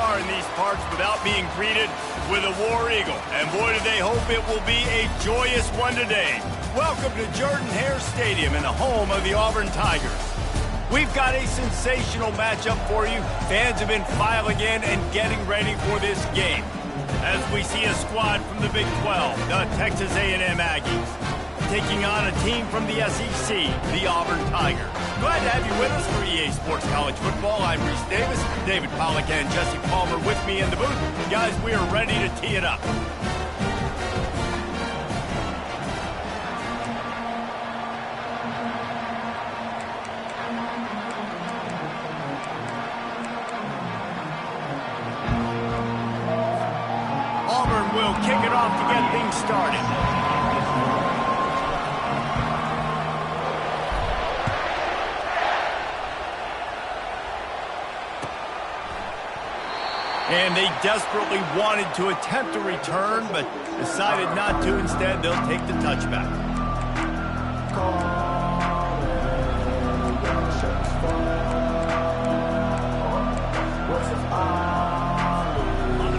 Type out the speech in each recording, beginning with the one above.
far in these parts without being greeted with a War Eagle. And boy, do they hope it will be a joyous one today. Welcome to Jordan-Hare Stadium and the home of the Auburn Tigers. We've got a sensational matchup for you. Fans have been filing in and getting ready for this game. As we see a squad from the Big 12, the Texas A&M Aggies, taking on a team from the SEC, the Auburn Tigers. Glad to have you with us for EA Sports College Football. I'm Reese Davis, David Pollack and Jesse Palmer with me in the booth. Guys, we are ready to tee it up. Auburn will kick it off to get things started. And they desperately wanted to attempt a return, but decided not to. Instead, they'll take the touchback.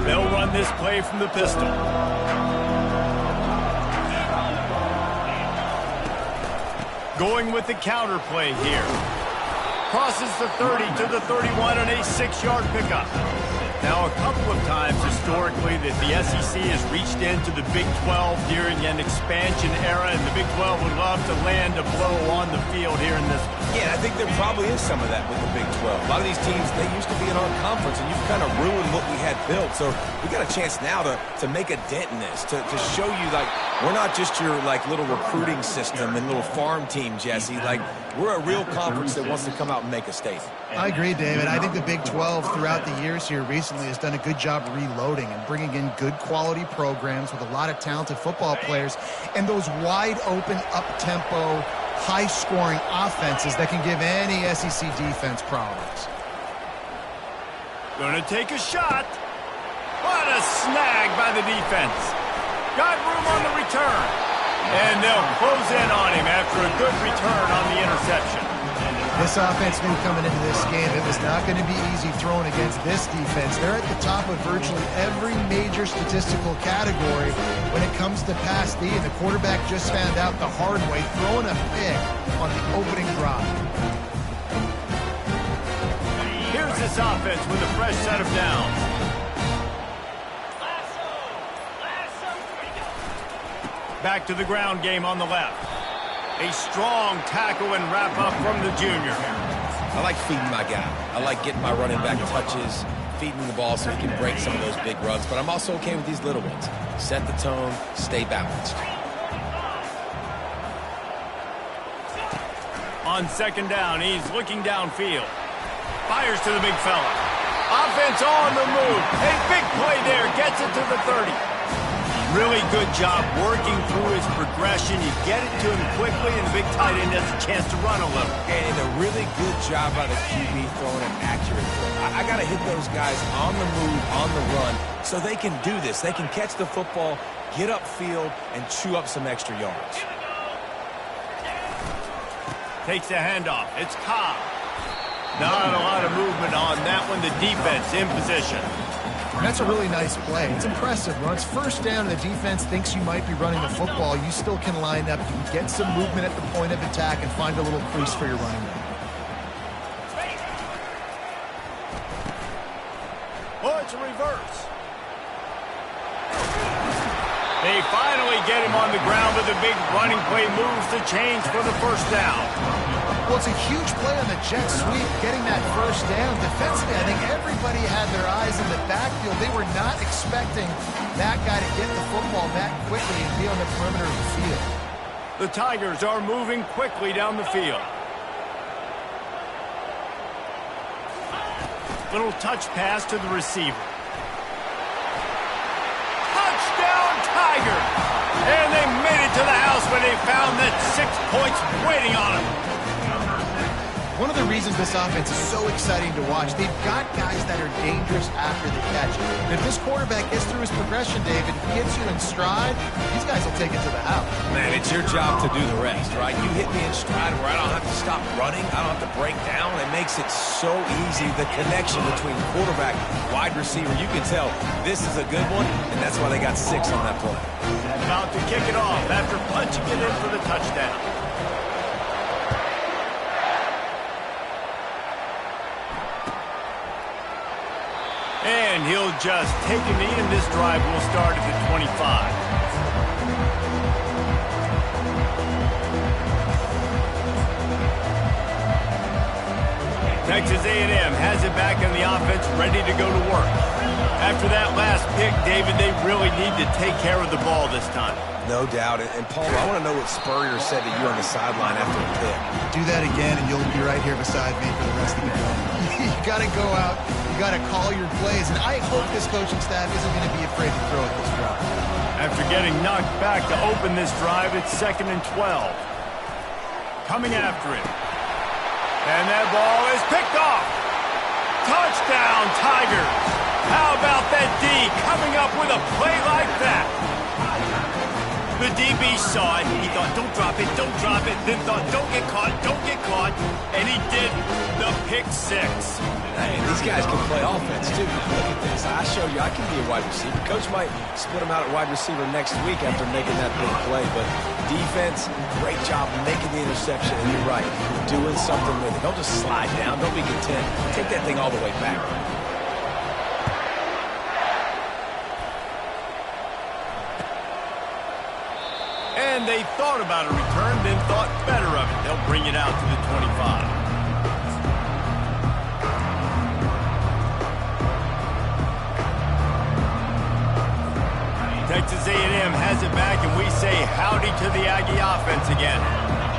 They'll run this play from the pistol. Going with the counter play here. Crosses the 30 to the 31 on a 6-yard pickup. Now, a couple of times historically that the SEC has reached into the Big 12 during an expansion era, and the Big 12 would love to land a blow on the field here in this one. Yeah, I think there probably is some of that with the Big 12. A lot of these teams, they used to be in our conference, and you've kind of ruined what we had built. So we got a chance now to make a dent in this, to show you, like, we're not just your, like, little recruiting system and little farm team, Jesse. Like, we're a real conference that wants to come out and make a statement. I agree, David. I think the Big 12 throughout the years here recently has done a good job reloading and bringing in good quality programs with a lot of talented football players and those wide open, up-tempo, high-scoring offenses that can give any SEC defense problems. Gonna take a shot. What a snag by the defense. Got room on the return. And they'll close in on him after a good return on the interception. This offense knew coming into this game it was not going to be easy throwing against this defense. They're at the top of virtually every major statistical category when it comes to pass D, and the quarterback just found out the hard way, throwing a pick on the opening drive. Here's this offense with a fresh set of downs. Back to the ground game on the left. A strong tackle and wrap-up from the junior. I like feeding my guy. I like getting my running back touches, feeding the ball so he can break some of those big runs. But I'm also okay with these little ones. Set the tone, stay balanced. On second down, he's looking downfield. Fires to the big fella. Offense on the move. A big play there. Gets it to the 30. Really good job working through his progression. You get it to him quickly, and the big tight end has a chance to run a little. And a really good job by the QB throwing an accurate throw. I got to hit those guys on the move, on the run, so they can do this. They can catch the football, get upfield, and chew up some extra yards. Takes the handoff. It's Cobb. Not a lot of movement on that one. The defense in position. That's a really nice play. It's impressive. When it's first down and the defense thinks you might be running the football, you still can line up. You can get some movement at the point of attack and find a little crease for your running back. Oh, it's a reverse. They finally get him on the ground, but the big running play moves the chains for the first down. Well, it's a huge play on the jet sweep, getting that first down. Defensively, I think everybody had their eyes in the backfield. They were not expecting that guy to get the football that quickly and be on the perimeter of the field. The Tigers are moving quickly down the field. Little touch pass to the receiver. Touchdown, Tigers! And they made it to the house when they found that 6 points waiting on them. one of the reasons this offense is so exciting to watch, they've got guys that are dangerous after the catch. And if this quarterback gets through his progression, David, gets you in stride, these guys will take it to the house. Man, it's your job to do the rest, right? You hit me in stride where I don't have to stop running. I don't have to break down. It makes it so easy. The connection between quarterback, wide receiver, you can tell this is a good one, and that's why they got 6 on that play. About to kick it off after punching it in for the touchdown. And he'll just take a knee, and this drive will start at the 25. Texas A&M has it back in the offense, ready to go to work. After that last pick, David, they really need to take care of the ball this time. No doubt. And Paul, I want to know what Spurrier said to you on the sideline after the pick. Do that again, and you'll be right here beside me for the rest of the game. You got to go out. You got to call your plays. And I hope this coaching staff isn't going to be afraid to throw at this drive. After getting knocked back to open this drive, it's 2nd and 12. Coming after it. And that ball is picked off. Touchdown, Tigers. How about that D coming up with a play like that? The DB saw it. He thought, don't drop it, then thought, don't get caught, and he did the pick 6. Hey, these guys can play offense, too. Look at this. I show you I can be a wide receiver. Coach might split him out at wide receiver next week after making that big play, but defense, great job making the interception, and you're right, doing something with it. Don't just slide down. Don't be content. Take that thing all the way back. And they thought about a return, then thought better of it. They'll bring it out to the 25. Texas A&M has it back, and we say howdy to the Aggie offense again.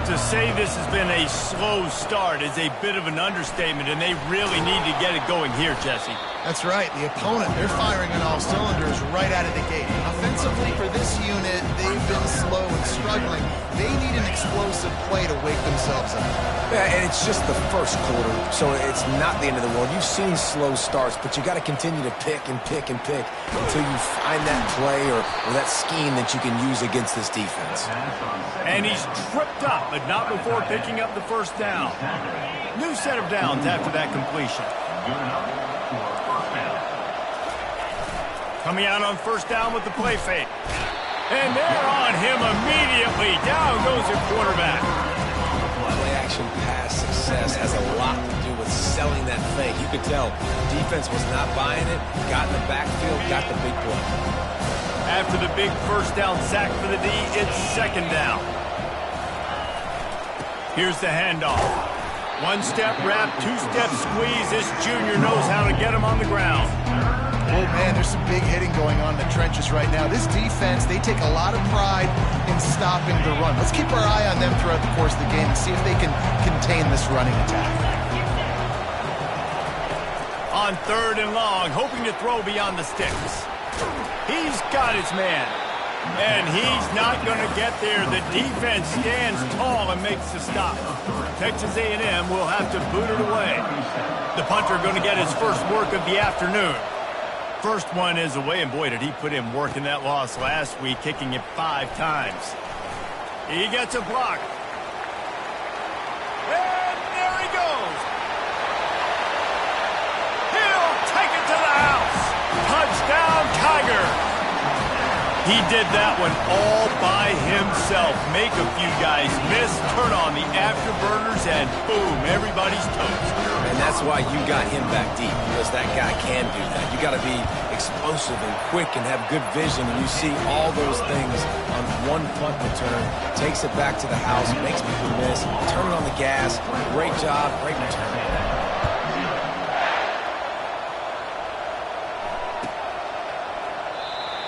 To say this has been a slow start is a bit of an understatement, and they really need to get it going here, Jesse. That's right. The opponent, they're firing on all cylinders right out of the gate. Offensively, for this unit, they've been slow and struggling. They need an explosive play to wake themselves up. Yeah, and it's just the first quarter, so it's not the end of the world. You've seen slow starts, but you got to continue to pick and pick and pick until you find that play or that scheme that you can use against this defense. And he's tripped up, but not before picking up the first down. New set of downs after that completion. Coming out on first down with the play fake. And they're on him immediately. Down goes the quarterback. Play-action pass success has a lot to do with selling that fake. You could tell defense was not buying it, got in the backfield, got the big play. After the big first down sack for the D, it's 2nd down. Here's the handoff. One-step wrap, two-step squeeze. This junior knows how to get him on the ground. Oh, man, there's some big hitting going on in the trenches right now. This defense, they take a lot of pride in stopping the run. Let's keep our eye on them throughout the course of the game and see if they can contain this running attack. On 3rd and long, hoping to throw beyond the sticks. He's got his man. And he's not going to get there. The defense stands tall and makes the stop. Texas A&M will have to boot it away. The punter going to get his first work of the afternoon. First one is away, and boy, did he put in work in that loss last week, kicking it 5 times. He gets a block. And there he goes. He'll take it to the house. Touchdown, Tiger. He did that one all by himself. Make a few guys miss, turn on the afterburners, and boom, everybody's toast. And that's why you got him back deep, because that guy can do that. You got to be explosive and quick and have good vision, and you see all those things on one punt return. Takes it back to the house, makes people miss, turning on the gas. Great job, great return.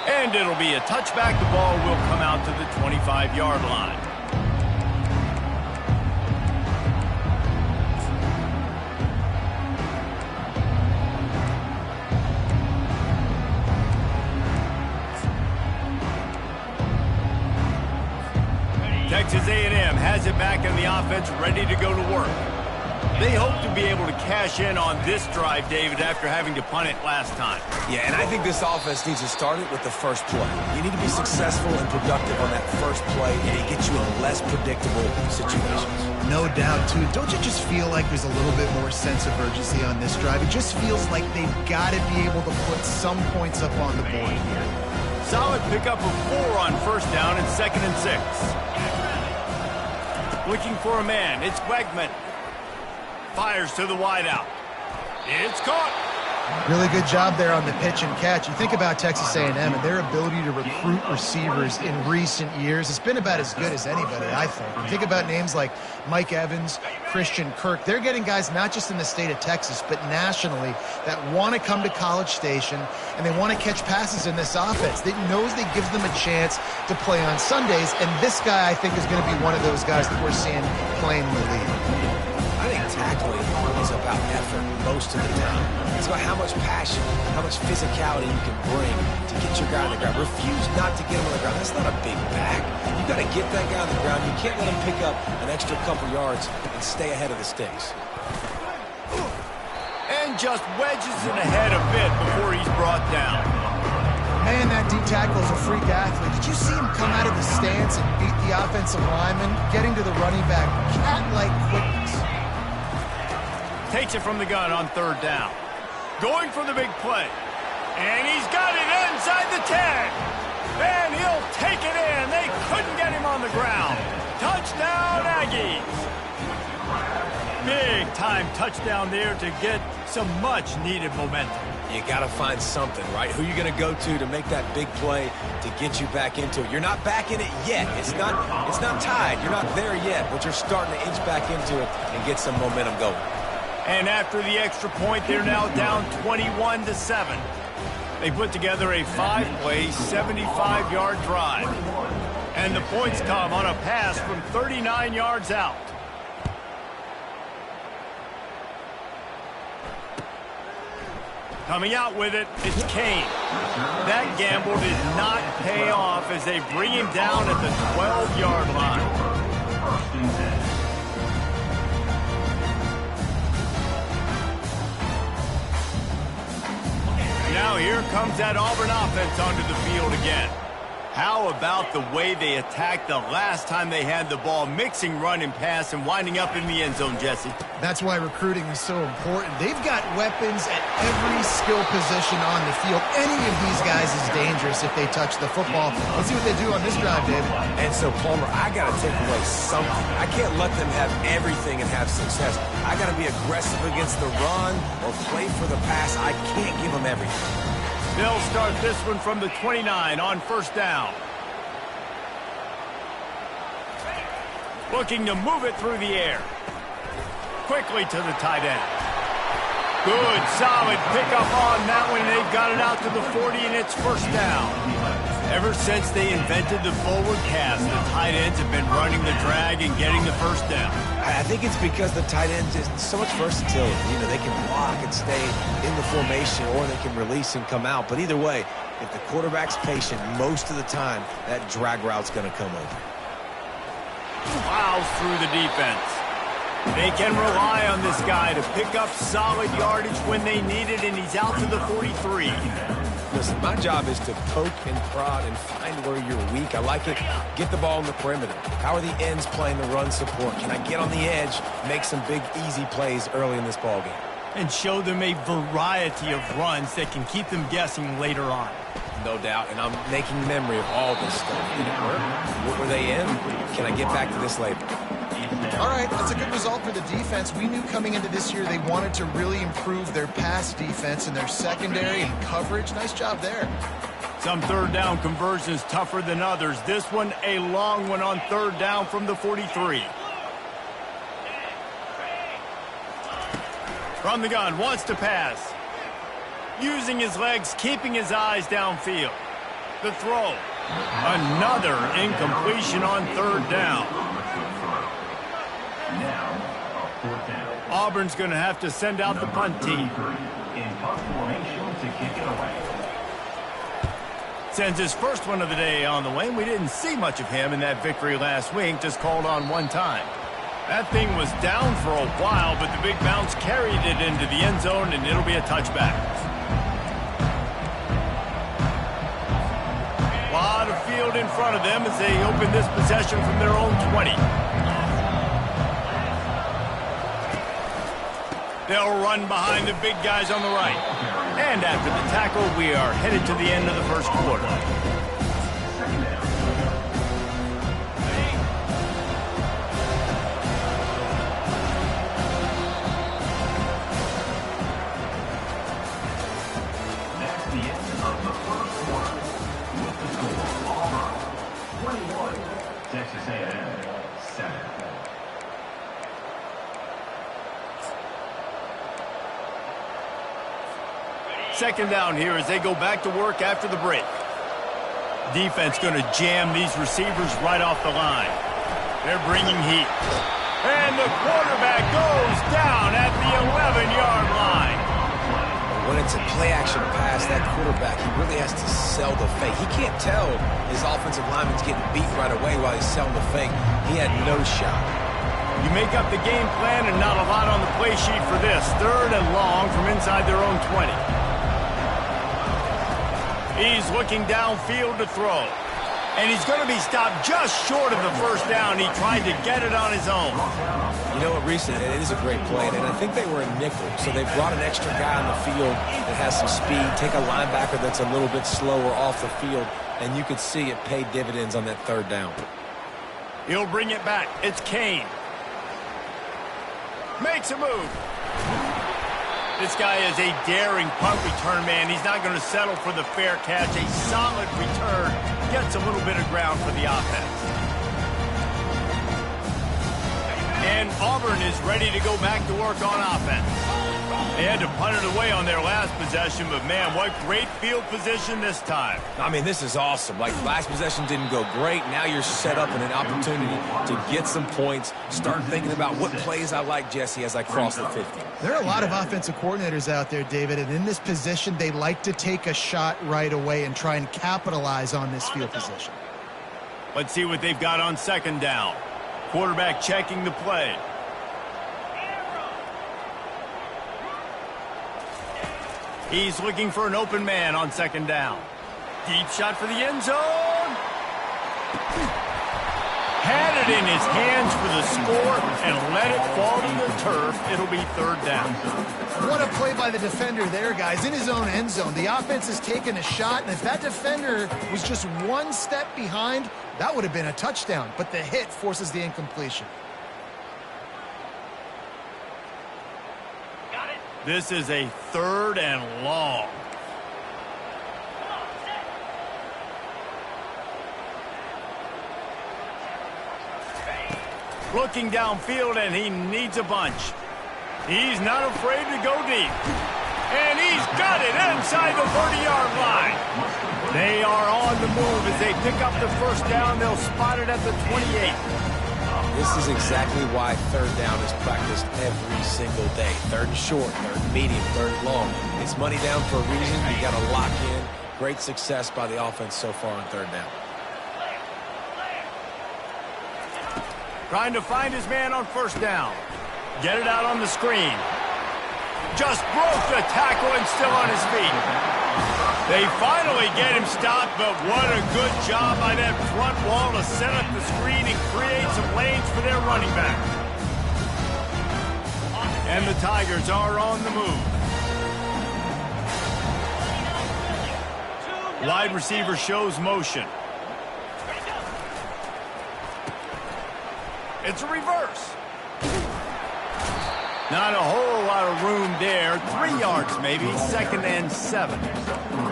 And it'll be a touchback. The ball will come out to the 25-yard line. Texas A&M has it back in the offense, ready to go to work. They hope to be able to cash in on this drive, David, after having to punt it last time. Yeah, and I think this offense needs to start it with the first play. You need to be successful and productive on that first play, and it gets you in less predictable situations. No doubt, too. Don't you just feel like there's a little bit more sense of urgency on this drive? It just feels like they've got to be able to put some points up on the board here. Solid pickup of 4 on first down and 2nd and 6. Looking for a man. It's Wegman. Fires to the wideout. It's caught. Really good job there on the pitch and catch. You think about Texas A&M and their ability to recruit receivers in recent years. It's been about as good as anybody, I think. You think about names like Mike Evans, Christian Kirk. They're getting guys not just in the state of Texas, but nationally that want to come to College Station and they want to catch passes in this offense. They knows they gives them a chance to play on Sundays, and this guy, I think, is going to be one of those guys that we're seeing playing the lead. I think tackling is about effort most of the time. It's about how much passion, how much physicality you can bring to get your guy on the ground. Refuse not to get him on the ground. That's not a big back. You've got to get that guy on the ground. You can't let him pick up an extra couple yards and stay ahead of the sticks. And just wedges it ahead a bit before he's brought down. Man, that D tackle is a freak athlete. Did you see him come out of the stance and beat the offensive lineman, getting to the running back? Cat-like quickness. Takes it from the gun on 3rd down. Going for the big play. And he's got it inside the 10. And he'll take it in. They couldn't get him on the ground. Touchdown, Aggies. Big time touchdown there to get some much needed momentum. You got to find something, right? Who you going to go to make that big play to get you back into it? You're not back in it yet. It's not tied. You're not there yet, but you're starting to inch back into it and get some momentum going. And after the extra point, they're now down 21-7. They put together a 5-play, 75-yard drive. And the points come on a pass from 39 yards out. Coming out with it, it's Kane. That gamble did not pay off as they bring him down at the 12-yard line. Now here comes that Auburn offense onto the field again. How about the way they attacked the last time they had the ball, mixing run and pass and winding up in the end zone, Jesse? That's why recruiting is so important. They've got weapons at every skill position on the field. Any of these guys is dangerous if they touch the football. Let's see what they do on this drive, David. And so, Palmer, I got to take away something. I can't let them have everything and have success. I got to be aggressive against the run or play for the pass. I can't give them everything. They'll start this one from the 29 on 1st down. Looking to move it through the air. Quickly to the tight end. Good, solid pickup on that one. They've got it out to the 40, and it's 1st down. Ever since they invented the forward pass, the tight ends have been running the drag and getting the 1st down. I think it's because the tight ends is so much versatility. You know, they can block and stay in the formation, or they can release and come out. But either way, if the quarterback's patient, most of the time, that drag route's going to come over. Plows through the defense. They can rely on this guy to pick up solid yardage when they need it, and he's out to the 43. Listen, my job is to poke and prod and find where you're weak. I like it. Get the ball in the perimeter. How are the ends playing the run support? Can I get on the edge, make some big, easy plays early in this ballgame? And show them a variety of runs that can keep them guessing later on. No doubt, and I'm making memory of all this stuff. Did it work? What were they in? Can I get back to this later? All right, that's a good result for the defense. We knew coming into this year they wanted to really improve their pass defense and their secondary and coverage. Nice job there. Some 3rd down conversions tougher than others. This one a long one on 3rd down from the 43. From the gun, wants to pass. Using his legs, keeping his eyes downfield. The throw. Another incompletion on 3rd down. Auburn's going to have to send out the punt team. Sends his first one of the day on the way. We didn't see much of him in that victory last week, just called on one time. That thing was down for a while, but the big bounce carried it into the end zone, and it'll be a touchback. A lot of field in front of them as they open this possession from their own 20. They'll run behind the big guys on the right. And after the tackle, we are headed to the end of the first quarter. That's the end of the first quarter. With the score, Auburn 21, Texas A&M 7. Second down here as they go back to work after the break. Defense going to jam these receivers right off the line. They're bringing heat. And the quarterback goes down at the 11-yard line. When it's a play-action pass, that quarterback, he really has to sell the fake. He can't tell his offensive lineman's getting beat right away while he's selling the fake. He had no shot. You make up the game plan and not a lot on the play sheet for this. 3rd and long from inside their own 20. He's looking downfield to throw. And he's going to be stopped just short of the first down. He tried to get it on his own. You know what, Reese, it is a great play, and I think they were in nickel, so they brought an extra guy on the field that has some speed, take a linebacker that's a little bit slower off the field, and you could see it paid dividends on that 3rd down. He'll bring it back. It's Kane. Makes a move. This guy is a daring punt return man. He's not going to settle for the fair catch. A solid return. Gets a little bit of ground for the offense. And Auburn is ready to go back to work on offense. They had to punt it away on their last possession, but man, what great field position this time. I mean, this is awesome. Like, last possession didn't go great. Now you're set up in an opportunity to get some points. Start thinking about what plays I like, Jesse, as I cross the 50. There are a lot of offensive coordinators out there, David, and in this position, they like to take a shot right away and try and capitalize on this field position. Let's see what they've got on 2nd down. Quarterback checking the play. He's looking for an open man on 2nd down. Deep shot for the end zone. Had it in his hands for the score and let it fall to the turf. It'll be 3rd down. What a play by the defender there, guys, in his own end zone. The offense has taken a shot, and if that defender was just one step behind, that would have been a touchdown. But the hit forces the incompletion. This is a 3rd and long. Looking downfield, and he needs a bunch. He's not afraid to go deep. And he's got it inside the 30-yard line. They are on the move as they pick up the 1st down. They'll spot it at the 28. This is exactly why 3rd down is practiced every single day. 3rd and short, 3rd and medium, 3rd and long. It's money down for a reason. You got to lock in. Great success by the offense so far on 3rd down. Trying to find his man on 1st down. Get it out on the screen. Just broke the tackle and still on his feet. They finally get him stopped, but what a good job by that front wall to set up the screen and create some lanes for their running back. And the Tigers are on the move. Wide receiver shows motion. It's a reverse. Not a whole lot of room there. 3 yards maybe. 2nd and 7.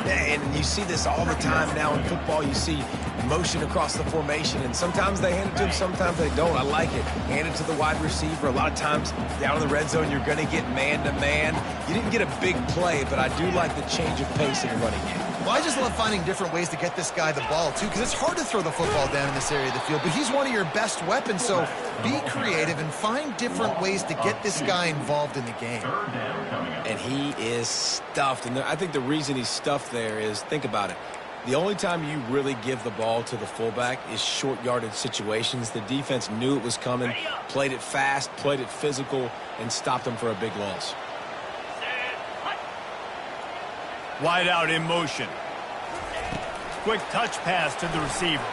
And you see this all the time now in football. You see motion across the formation, and sometimes they hand it to him, sometimes they don't. I like it. Hand it to the wide receiver. A lot of times down in the red zone, you're going to get man-to-man. You didn't get a big play, but I do like the change of pace in the running game. Well, I just love finding different ways to get this guy the ball, too, because it's hard to throw the football down in this area of the field, but he's one of your best weapons, so be creative and find different ways to get this guy involved in the game. And he is stuffed, and I think the reason he's stuffed there is, think about it, The only time you really give the ball to the fullback is short yardage situations. The defense knew it was coming, played it fast, played it physical, and stopped them for a big loss. Wide out in motion. Quick touch pass to the receiver.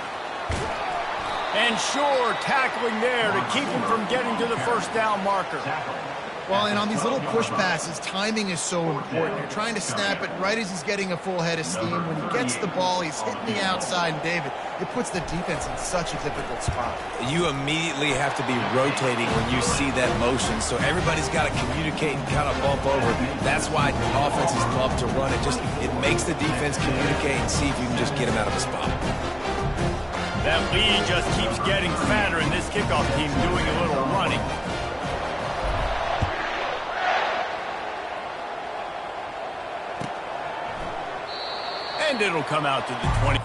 And sure, tackling there to keep him from getting to the first down marker. Well, and on these little push passes, timing is so important. You're trying to snap it right as he's getting a full head of steam. When he gets the ball, he's hitting the outside, and David, it puts the defense in such a difficult spot. You immediately have to be rotating when you see that motion, so everybody's got to communicate and kind of bump over. That's why offenses love to run it. It makes the defense communicate and see if you can just get him out of a spot. That lead just keeps getting fatter, and this kickoff team doing a little running. And it'll come out to the 20.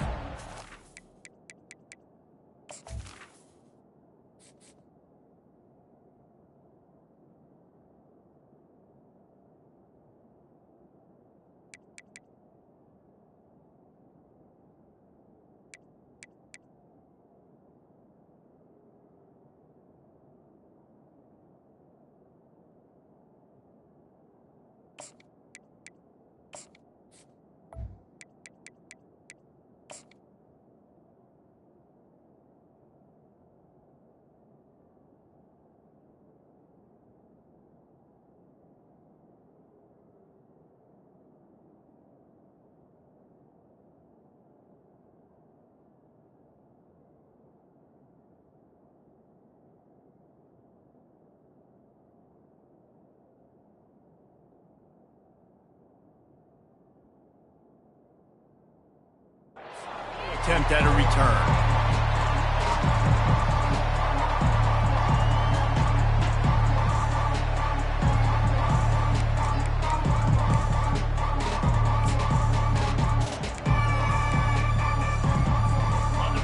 Attempt at a return.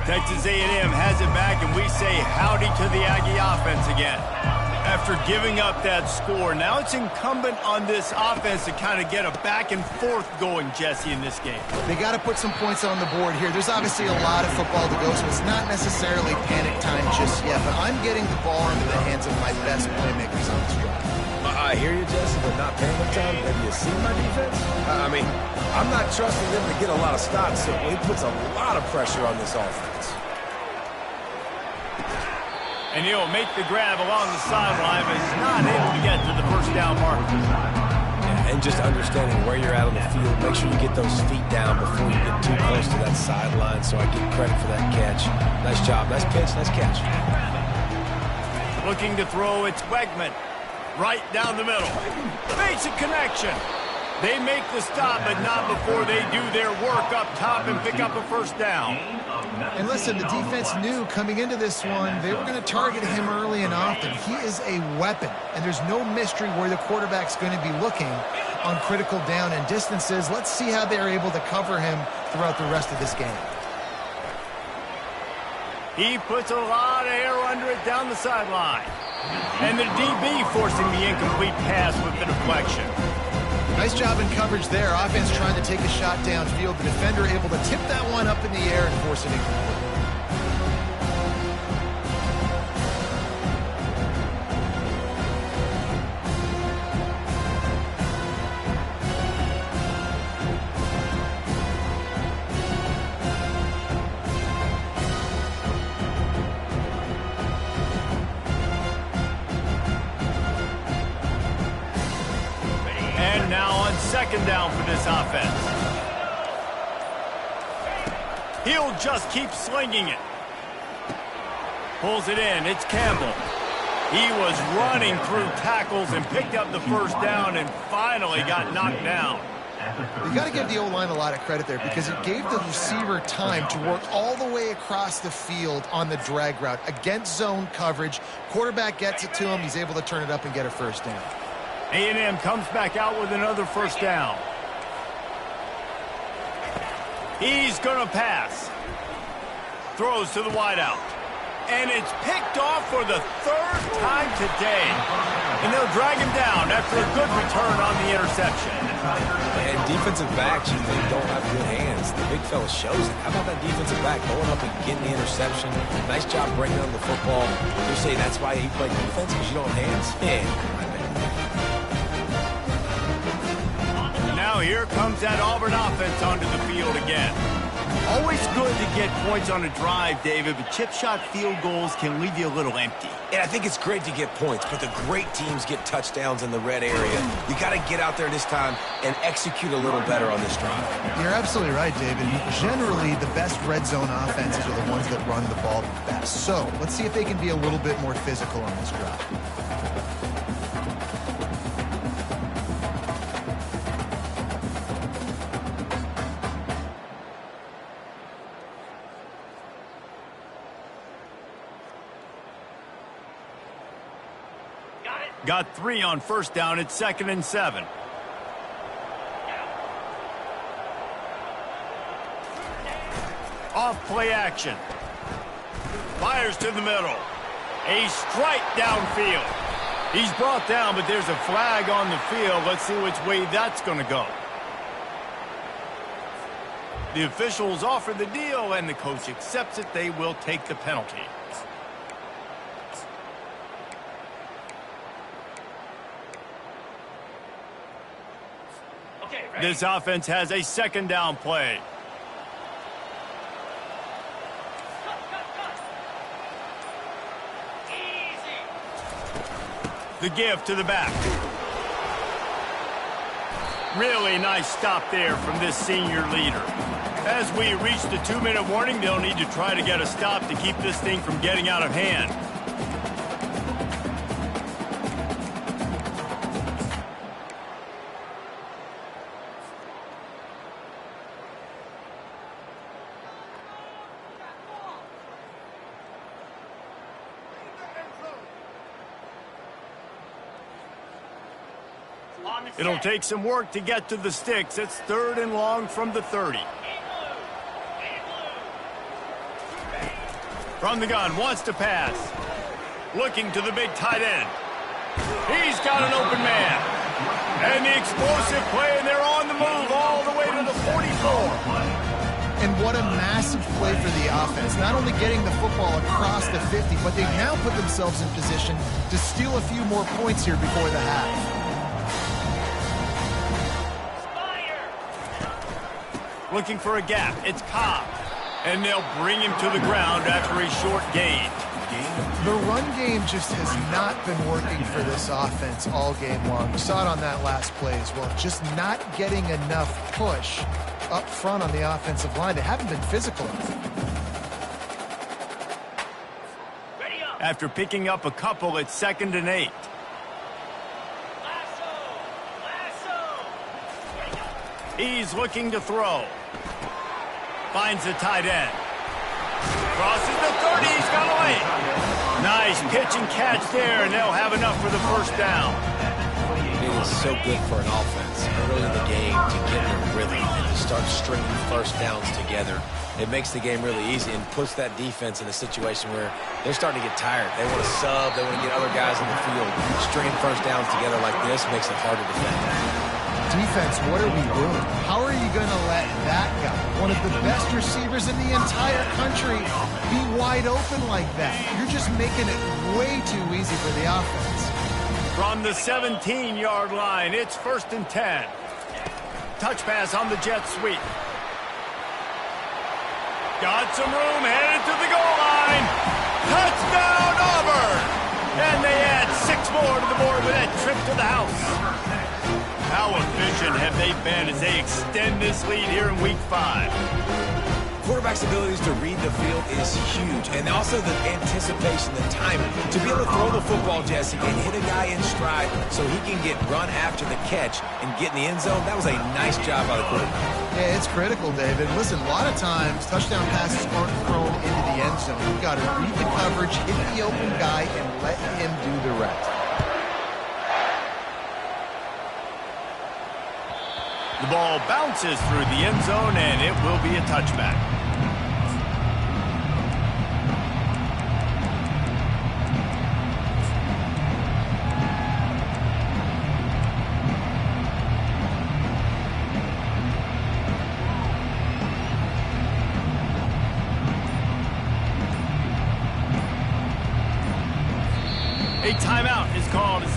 Texas A&M has it back, and we say howdy to the Aggie offense again. After giving up that score, now it's incumbent on this offense to kind of get a back and forth going, Jesse, in this game. They got to put some points on the board here. There's obviously a lot of football to go, so it's not necessarily panic time just yet, but I'm getting the ball into the hands of my best playmakers on this drive. I hear you, Jesse, but not panic time. Have you seen my defense? I mean, I'm not trusting them to get a lot of stops, so it puts a lot of pressure on this offense. And he'll make the grab along the sideline, but he's not able to get to the first down mark. Yeah, and just understanding where you're at on the field, make sure you get those feet down before you get too close to that sideline, so I get credit for that catch. Nice job, nice pitch, nice catch. Looking to throw, it's Wegman. Right down the middle. Basic connection. They make the stop, but not before they do their work up top and pick up a first down. And listen, the defense knew coming into this one, they were going to target him early and often. He is a weapon, and there's no mystery where the quarterback's going to be looking on critical down and distances. Let's see how they're able to cover him throughout the rest of this game. He puts a lot of air under it down the sideline. And the DB forcing the incomplete pass with the deflection. Nice job in coverage there. Offense trying to take a shot downfield. The defender able to tip that one up in the air and force it incomplete. Second down for this offense. He'll just keep slinging it. Pulls it in. It's Campbell. He was running through tackles and picked up the first down and finally got knocked down. You got to give the O-line a lot of credit there because it gave the receiver time to work all the way across the field on the drag route against zone coverage. Quarterback gets it to him. He's able to turn it up and get a first down. A&M comes back out with another first down. He's going to pass. Throws to the wideout. And it's picked off for the third time today. And they'll drag him down after a good return on the interception. And defensive backs usually don't have good hands. The big fella shows it. How about that defensive back going up and getting the interception? Nice job bringing on the football. You say that's why you play defense, because you don't have hands? Yeah. Now here comes that Auburn offense onto the field again. Always good to get points on a drive, David, but chip shot field goals can leave you a little empty. And I think it's great to get points, but the great teams get touchdowns in the red area. You got to get out there this time and execute a little better on this drive. You're absolutely right, David. Generally, the best red zone offenses are the ones that run the ball the best. So let's see if they can be a little bit more physical on this drive. Got 3 on first down. It's 2nd and 7. Off play action. Fires to the middle. A strike downfield. He's brought down, but there's a flag on the field. Let's see which way that's going to go. The officials offer the deal, and the coach accepts it. They will take the penalty. This offense has a 2nd down play. The give to the back. Really nice stop there from this senior leader. As we reach the 2-minute warning, they'll need to try to get a stop to keep this thing from getting out of hand. It'll take some work to get to the sticks. It's 3rd and long from the 30. From the gun, wants to pass. Looking to the big tight end. He's got an open man. And the explosive play, and they're on the move all the way to the 44. And what a massive play for the offense. Not only getting the football across the 50, but they've now put themselves in position to steal a few more points here before the half. Looking for a gap. It's Cobb. And they'll bring him to the ground after a short gain. The run game just has not been working for this offense all game long. We saw it on that last play as well. Just not getting enough push up front on the offensive line. They haven't been physical enough. After picking up a couple, it's 2nd and 8. He's looking to throw. Finds the tight end. Crosses the 30. He's got a lane. Nice pitch and catch there, and they'll have enough for the 1st down. It is so good for an offense early in the game to get in a rhythm and to start stringing 1st downs together. It makes the game really easy and puts that defense in a situation where they're starting to get tired. They want to sub. They want to get other guys in the field. Stringing 1st downs together like this makes it hard to defend. Defense, what are we doing? How are you going to let that guy, one of the best receivers in the entire country, be wide open like that? You're just making it way too easy for the offense. From the 17-yard line, it's 1st and 10. Touch pass on the jet sweep. Got some room, headed to the goal line. Touchdown, Auburn! And they add 6 more to the board with that trip to the house. How efficient have they been as they extend this lead here in Week 5? Quarterback's abilities to read the field is huge, and also the anticipation, the timing. To be able to throw the football, Jesse, and hit a guy in stride so he can get run after the catch and get in the end zone, that was a nice job by the quarterback. Yeah, it's critical, David. Listen, a lot of times, touchdown passes aren't thrown into the end zone. You've got to read the coverage, hit the open guy, and let him do the rest. The ball bounces through the end zone, and it will be a touchback.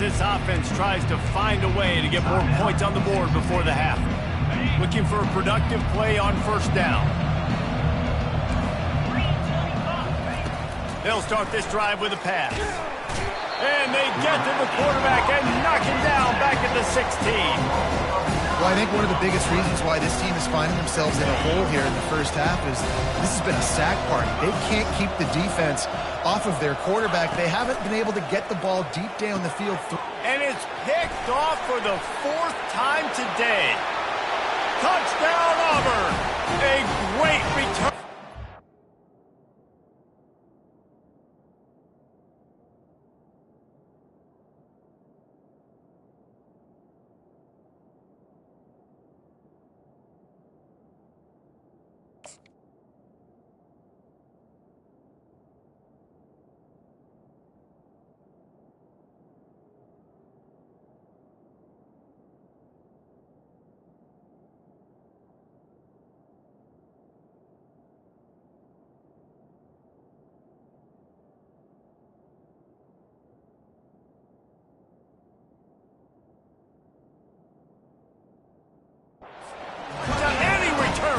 this offense tries to find a way to get more points on the board before the half. Looking for a productive play on first down. They'll start this drive with a pass. And they get to the quarterback and knock him down back at the 16. Well, I think one of the biggest reasons why this team is finding themselves in a hole here in the first half is this has been a sack party. They can't keep the defense off of their quarterback. They haven't been able to get the ball deep down the field. And it's picked off for the 4th time today. Touchdown, Auburn! A great return.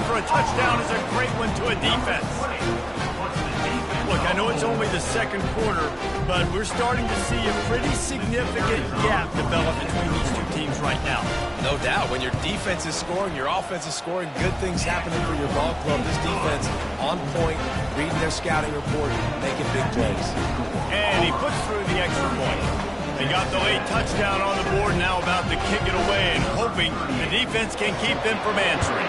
For a touchdown is a great one to a defense. Look, I know it's only the second quarter, but we're starting to see a pretty significant gap develop between these two teams right now. No doubt. When your defense is scoring, your offense is scoring, good things happening for your ball club. This defense on point, reading their scouting report, making big plays. And he puts through the extra point. They got the late touchdown on the board, now about to kick it away and hoping the defense can keep them from answering.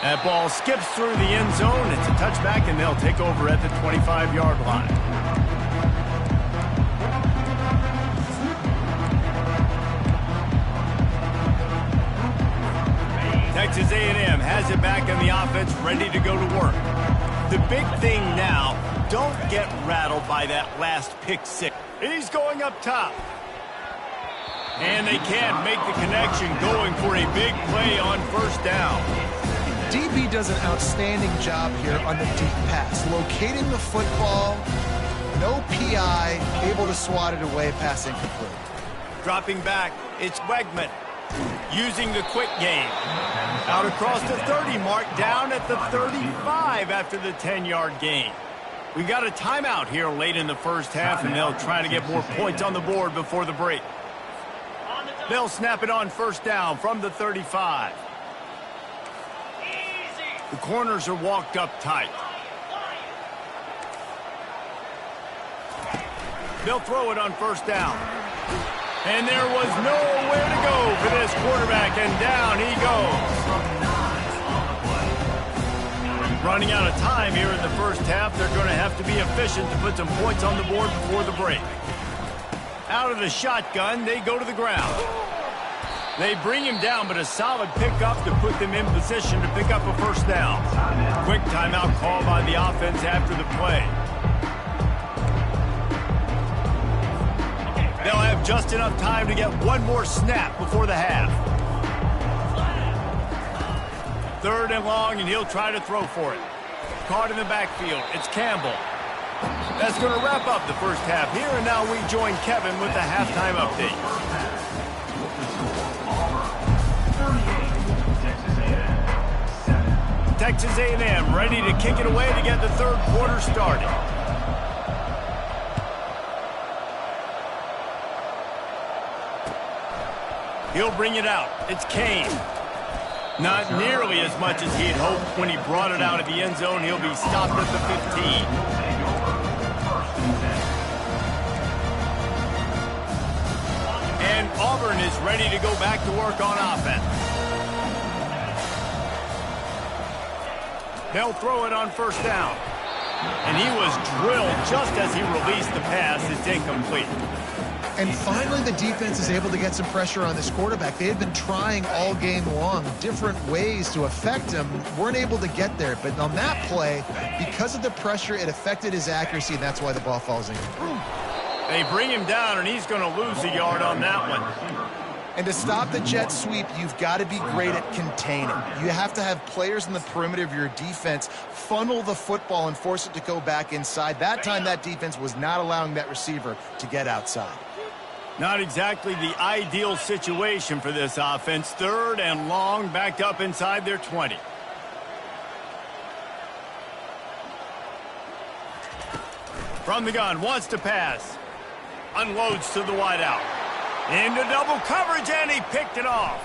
That ball skips through the end zone. It's a touchback, and they'll take over at the 25-yard line. Texas A&M has it back in the offense, ready to go to work. The big thing now, don't get rattled by that last pick six. He's going up top. And they can't make the connection, going for a big play on first down. DB does an outstanding job here on the deep pass. Locating the football, no PI, able to swat it away, pass incomplete. Dropping back, it's Wegman. Using the quick game. Out across the 30 mark, down at the 35 after the 10-yard gain. We got a timeout here late in the first half, and they'll try to get more points on the board before the break. They'll snap it on first down from the 35. The corners are walked up tight. They'll throw it on first down. And there was nowhere to go for this quarterback, and down he goes. Running out of time here in the first half, they're going to have to be efficient to put some points on the board before the break. Out of the shotgun, they go to the ground. They bring him down, but a solid pickup to put them in position to pick up a first down. Quick timeout call by the offense after the play. They'll have just enough time to get one more snap before the half. 3rd and long, and he'll try to throw for it. Caught in the backfield. It's Campbell. That's going to wrap up the first half here, and now we join Kevin with the halftime update. Texas A&M ready to kick it away to get the third quarter started. He'll bring it out. It's Kane. Not nearly as much as he'd hoped when he brought it out of the end zone. He'll be stopped at the 15. And Auburn is ready to go back to work on offense. They'll throw it on first down. And he was drilled just as he released the pass. It's incomplete. And finally, the defense is able to get some pressure on this quarterback. They had been trying all game long different ways to affect him. Weren't able to get there. But on that play, because of the pressure, it affected his accuracy, and that's why the ball falls in. They bring him down, and he's going to lose a yard on that one. And to stop the jet sweep, you've got to be great at containing. You have to have players in the perimeter of your defense funnel the football and force it to go back inside. That time, that defense was not allowing that receiver to get outside. Not exactly the ideal situation for this offense. 3rd and long, backed up inside their 20. From the gun, wants to pass. Unloads to the wideout. Into double coverage, and he picked it off.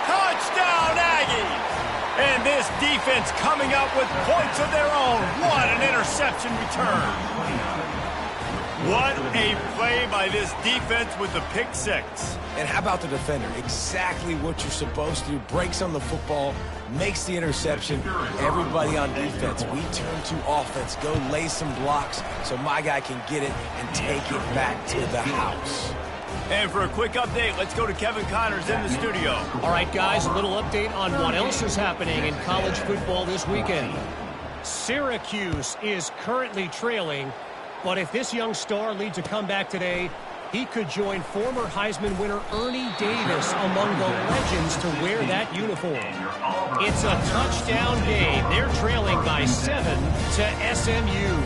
Touchdown, Aggies! And this defense coming up with points of their own. What an interception return. What a play by this defense with the pick 6. And how about the defender? Exactly what you're supposed to do. Breaks on the football, makes the interception. Everybody on defense, we turn to offense. Go lay some blocks so my guy can get it and take it back to the house. And for a quick update, let's go to Kevin Connors in the studio. All right, guys, a little update on what else is happening in college football this weekend. Syracuse is currently trailing, but if this young star leads a comeback today, he could join former Heisman winner Ernie Davis among the legends to wear that uniform. It's a touchdown game. They're trailing by 7 to SMU.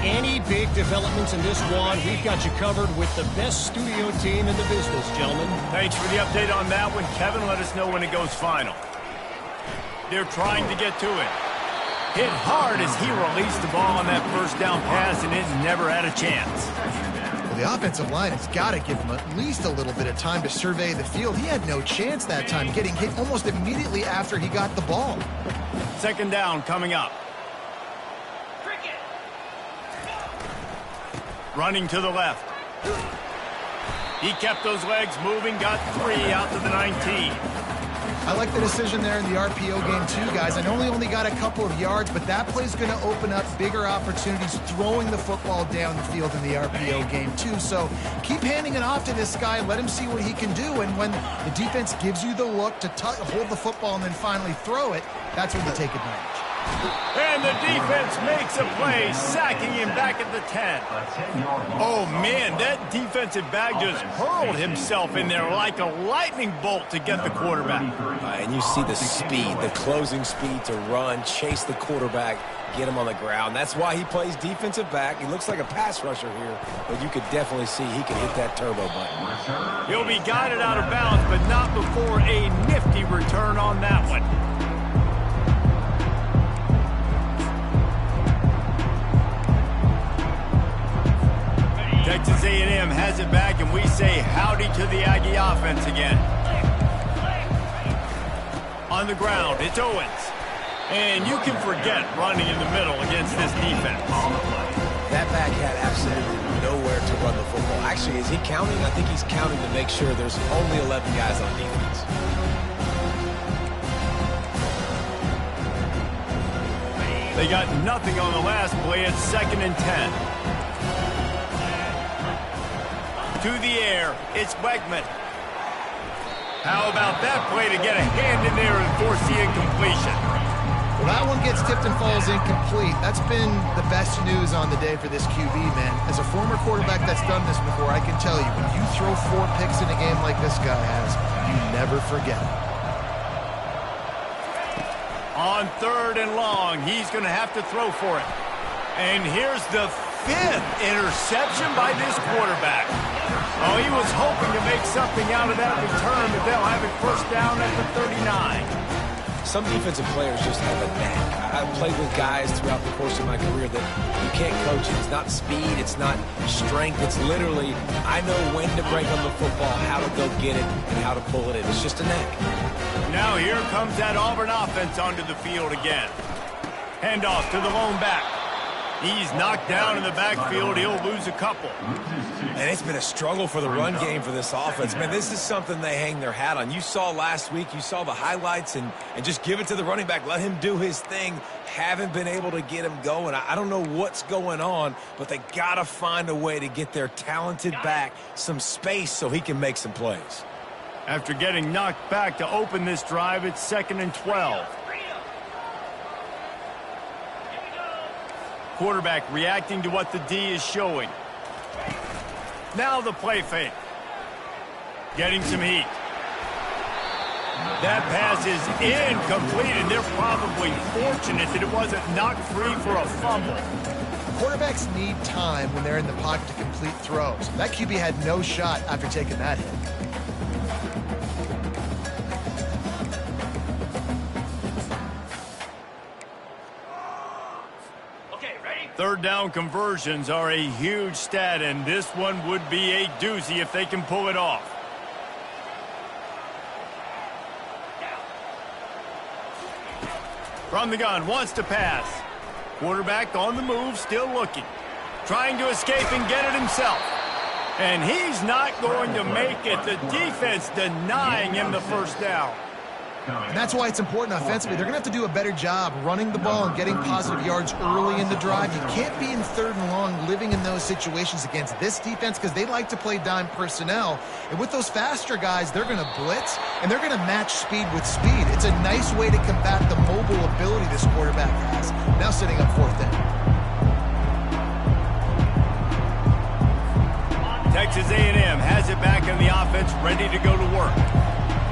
Any big developments in this one, we've got you covered with the best studio team in the business, gentlemen. Thanks for the update on that one. Kevin, let us know when it goes final. They're trying to get to it. Hit hard as he released the ball on that first down pass, and it never had a chance. Well, the offensive line has got to give him at least a little bit of time to survey the field. He had no chance that time, getting hit almost immediately after he got the ball. 2nd down coming up. Running to the left. He kept those legs moving, got 3 out to the 19. I like the decision there in the RPO game too, guys. I know he only got a couple of yards, but that play's going to open up bigger opportunities throwing the football down the field in the RPO game too. So keep handing it off to this guy and let him see what he can do. And when the defense gives you the look to hold the football and then finally throw it, that's when you take advantage. And the defense makes a play, sacking him back at the 10. Oh, man, that defensive back just hurled himself in there like a lightning bolt to get the quarterback. And you see the speed, the closing speed to run, chase the quarterback, get him on the ground. That's why he plays defensive back. He looks like a pass rusher here, but you could definitely see he can hit that turbo button. He'll be guided out of bounds, but not before a nifty return on that one. Texas A&M has it back, and we say howdy to the Aggie offense again. On the ground, it's Owens. And you can forget running in the middle against this defense. That back had absolutely nowhere to run the football. Actually, is he counting? I think he's counting to make sure there's only 11 guys on defense. They got nothing on the last play. It's 2nd and 10. To the air, it's Wegman. How about that play to get a hand in there and force the incompletion? Well, that one gets tipped and falls incomplete. That's been the best news on the day for this QB, man. As a former quarterback that's done this before, I can tell you, when you throw 4 picks in a game like this guy has, you never forget it. On 3rd and long, he's going to have to throw for it. And here's the 5th interception by this quarterback. Oh, he was hoping to make something out of that return, but they'll have it 1st down at the 39. Some defensive players just have a knack. I've played with guys throughout the course of my career that you can't coach it. It's not speed, it's not strength. It's literally, I know when to break on the football, how to go get it, and how to pull it in. It's just a knack. Now here comes that Auburn offense onto the field again. Handoff to the lone back. He's knocked down in the backfield. He'll lose a couple. And it's been a struggle for the run game for this offense. Man, this is something they hang their hat on. You saw last week, you saw the highlights, and just give it to the running back. Let him do his thing. Haven't been able to get him going. I don't know what's going on, but they got to find a way to get their talented back some space so he can make some plays. After getting knocked back to open this drive, it's 2nd and 12. Quarterback reacting to what the D is showing. Now the play fake. getting some heat. That pass is incomplete, and they're probably fortunate that it wasn't knocked free for a fumble. Quarterbacks need time when they're in the pocket to complete throws. That QB had no shot after taking that hit. Third down conversions are a huge stat, and this one would be a doozy if they can pull it off. From the gun, wants to pass. Quarterback on the move, still looking. Trying to escape and get it himself. And he's not going to make it. The defense denying him the first down. And that's why it's important offensively. They're going to have to do a better job running the ball and getting positive yards early in the drive. You can't be in third and long living in those situations against this defense because they like to play dime personnel. And with those faster guys, they're going to blitz, and they're going to match speed with speed. It's a nice way to combat the mobile ability this quarterback has. Now setting up fourth down. Texas A&M has it back in the offense, ready to go to work.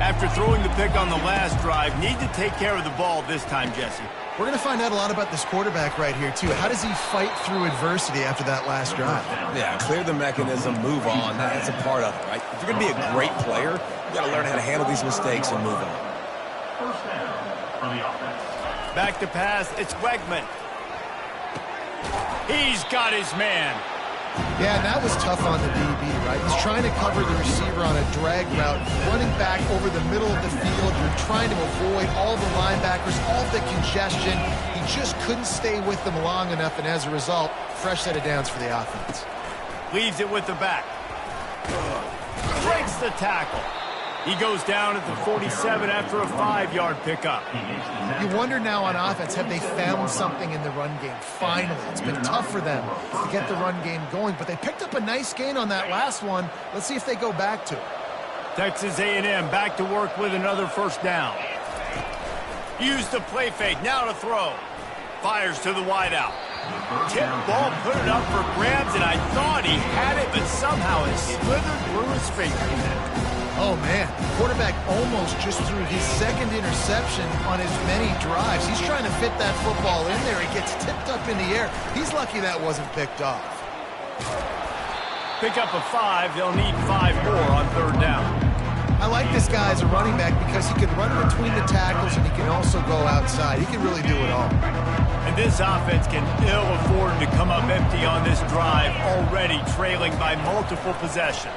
After throwing the pick on the last drive, need to take care of the ball this time, Jesse. We're going to find out a lot about this quarterback right here, too. How does he fight through adversity after that last drive? Yeah, clear the mechanism, move on. That's a part of it, right? If you're going to be a great player, you got to learn how to handle these mistakes and move on. First down for the offense. Back to pass, it's Wegman. He's got his man. Yeah, and that was tough on the DB, right? He's trying to cover the receiver on a drag route, running back over the middle of the field. You're trying to avoid all the linebackers, all the congestion. He just couldn't stay with them long enough, and as a result, fresh set of downs for the offense. Leaves it with the back. Breaks the tackle. He goes down at the 47 after a 5-yard pickup. You wonder now on offense, have they found something in the run game? Finally, it's been tough for them to get the run game going, but they picked up a nice gain on that last one. Let's see if they go back to it. Texas A&M back to work with another first down. Use the play fake, now to throw. Fires to the wideout. Tip ball, put it up for grabs, and I thought he had it, but somehow it slithered through his fingers. Oh, man, quarterback almost just threw his second interception on as many drives. He's trying to fit that football in there. It gets tipped up in the air. He's lucky that wasn't picked off. Pick up a 5. They'll need 5 more on third down. I like this guy as a running back because he can run between the tackles and he can also go outside. He can really do it all. And this offense can ill afford to come up empty on this drive, already trailing by multiple possessions.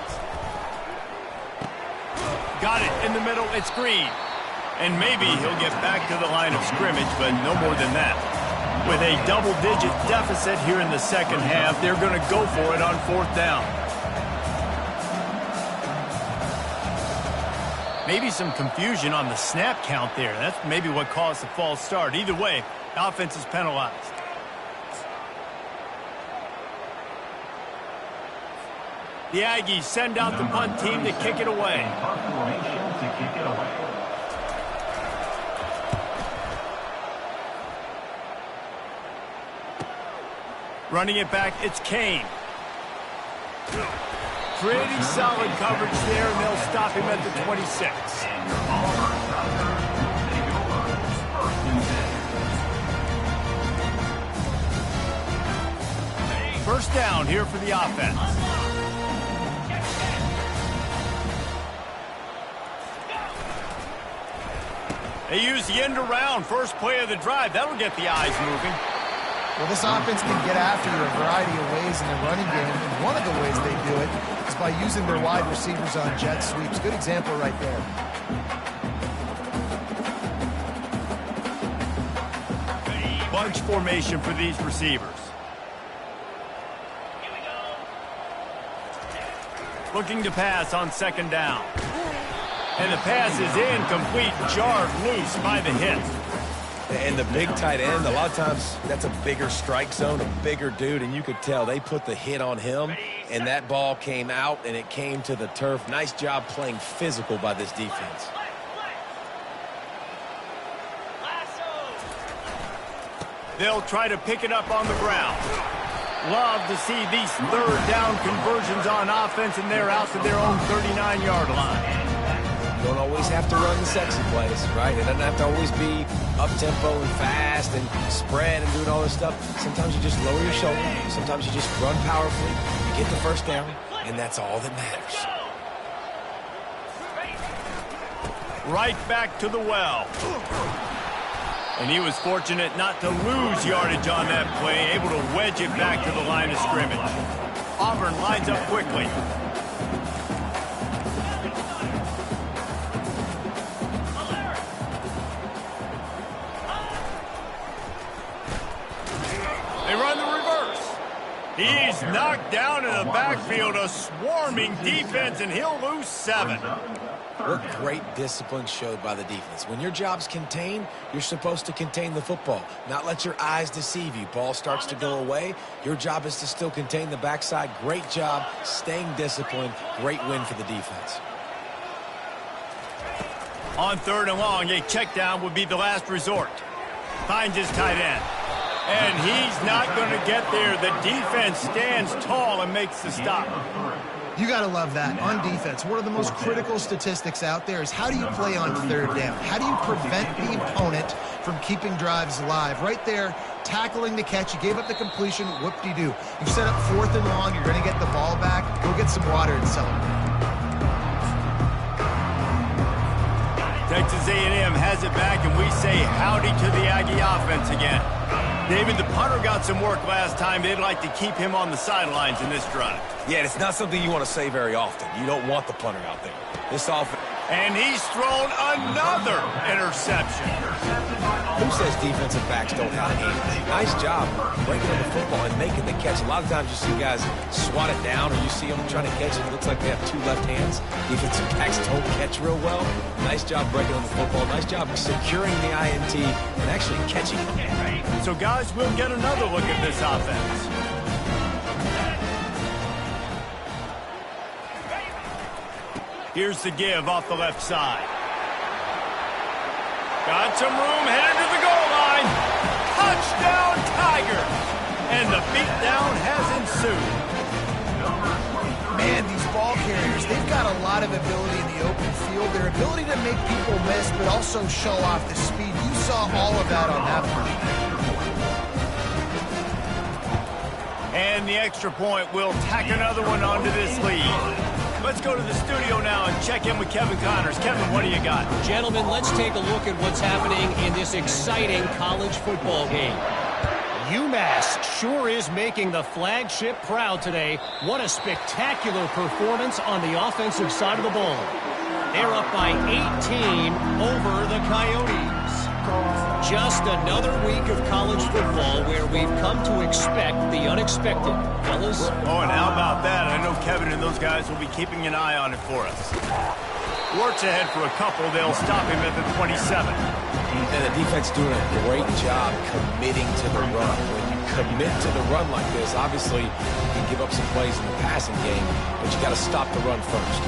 Got it in the middle, it's Green. And maybe he'll get back to the line of scrimmage, but no more than that. With a double-digit deficit here in the second half, they're going to go for it on fourth down. Maybe some confusion on the snap count there. That's maybe what caused the false start. Either way, the offense is penalized. The Aggies send out the punt team to kick it away. Punt formation to kick it away. Running it back, it's Kane. Pretty solid coverage there, and they'll stop him at the 26. And your Auburn Tigers take over first and 10. First down here for the offense. They use the end around, first play of the drive. That'll get the eyes moving. Well, this offense can get after you a variety of ways in the running game, and one of the ways they do it is by using their wide receivers on jet sweeps. Good example right there. Bunch formation for these receivers. Looking to pass on second down. And the pass is incomplete, jarred loose by the hit. And the big tight end, a lot of times that's a bigger strike zone, a bigger dude, and you could tell they put the hit on him, and that ball came out, and it came to the turf. Nice job playing physical by this defense. They'll try to pick it up on the ground. Love to see these third down conversions on offense, and they're out to their own 39-yard line. You don't always have to run the sexy plays, right? It doesn't have to always be up-tempo and fast and spread and doing all this stuff. Sometimes you just lower your shoulder. Sometimes you just run powerfully. You get the first down, and that's all that matters. Right back to the well. And he was fortunate not to lose yardage on that play, able to wedge it back to the line of scrimmage. Auburn lines up quickly. They run the reverse. He's knocked down in the backfield, a swarming defense, and he'll lose 7. What great discipline showed by the defense. When your job's contained, you're supposed to contain the football, not let your eyes deceive you. Ball starts to go away. Your job is to still contain the backside. Great job staying disciplined. Great win for the defense. On 3rd and long, a check down would be the last resort. Finds his tight end. And he's not going to get there. The defense stands tall and makes the stop. You got to love that. On defense, one of the most critical statistics out there is how do you play on 3rd down? How do you prevent the opponent from keeping drives alive? Right there, tackling the catch. You gave up the completion. Whoop-de-doo. You set up 4th and long. You're going to get the ball back. Go get some water and celebrate. Texas A&M has it back, and we say howdy to the Aggie offense again. David, the punter got some work last time. They'd like to keep him on the sidelines in this drive. Yeah, it's not something you want to say very often. You don't want the punter out there. This offense. And he's thrown another interception. Who says defensive backs don't have hands? Nice job breaking up the football and making the catch. A lot of times you see guys swat it down, or you see them trying to catch it. It looks like they have 2 left hands. Defensive backs don't catch real well. Nice job breaking on the football. Nice job securing the INT and actually catching it. So, guys, we'll get another look at this offense. Here's the give off the left side. Got some room, headed to the goal line. Touchdown, Tigers! And the beatdown has ensued. Man, these ball carriers, they've got a lot of ability in the open field. Their ability to make people miss, but also show off the speed. You saw all of that on that play. And the extra point will tack another one onto this lead. Let's go to the studio now and check in with Kevin Connors. Kevin, what do you got? Gentlemen, let's take a look at what's happening in this exciting college football game. UMass sure is making the flagship proud today. What a spectacular performance on the offensive side of the ball. They're up by 18 over the Coyotes. Just another week of college football where we've come to expect the unexpected. Fellas? Oh, and how about that? I know Kevin and those guys will be keeping an eye on it for us. Works ahead for a couple. They'll stop him at the 27. And the defense doing a great job committing to the run. When you commit to the run like this, obviously you can give up some plays in the passing game, but you got to stop the run first.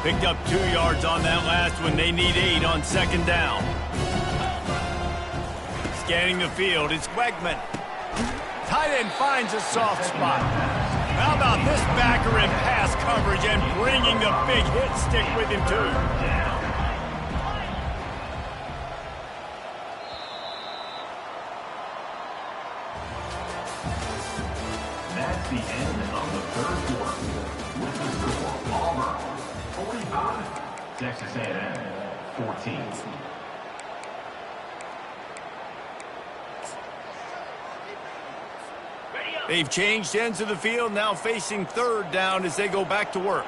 Picked up 2 yards on that last one. They need 8 on 2nd down. Scanning the field, it's Wegman. Tight end finds a soft spot. How about this backer in pass coverage and bringing the big hit stick with him too. That's the end of the 3rd quarter. With the score, Auburn 45, Texas A&M 14. They've changed ends of the field, now facing 3rd down as they go back to work.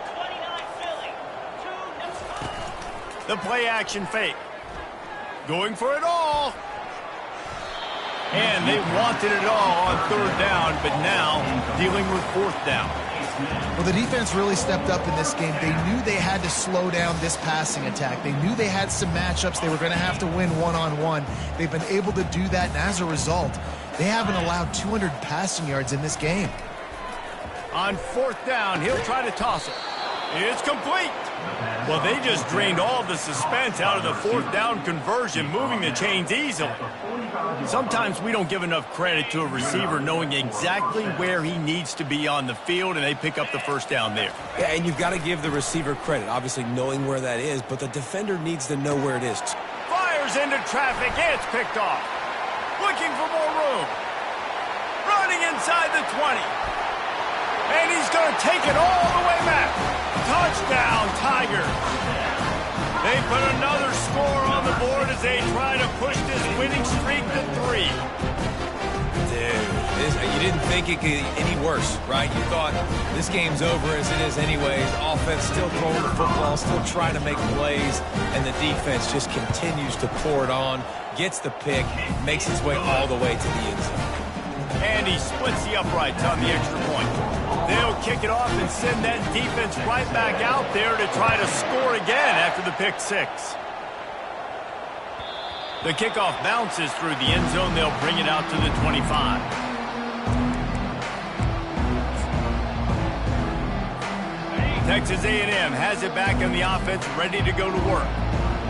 The play action fake. Going for it all. And they wanted it all on 3rd down, but now dealing with 4th down. Well, the defense really stepped up in this game. They knew they had to slow down this passing attack. They knew they had some matchups they were going to have to win one-on-one. They've been able to do that, and as a result, they haven't allowed 200 passing yards in this game. On 4th down, he'll try to toss it. It's complete. Well, they just drained all the suspense out of the fourth down conversion, moving the chains easily. Sometimes we don't give enough credit to a receiver knowing exactly where he needs to be on the field, and they pick up the first down there. Yeah, and you've got to give the receiver credit, obviously knowing where that is, but the defender needs to know where it is. Fires into traffic. It's picked off. Looking for more room. Running inside the 20. And he's going to take it all the way back. Touchdown, Tigers. They put another score on the board as they try to push this winning streak to 3. Dude, you didn't think it could get any worse, right? You thought this game's over as it is anyways. Offense still throwing the football, still trying to make plays, and the defense just continues to pour it on, gets the pick, makes its way all the way to the end zone. And he splits the uprights on the extra point. They'll kick it off and send that defense right back out there to try to score again after the pick 6. The kickoff bounces through the end zone. They'll bring it out to the 25. Texas A&M has it back in the offense, ready to go to work.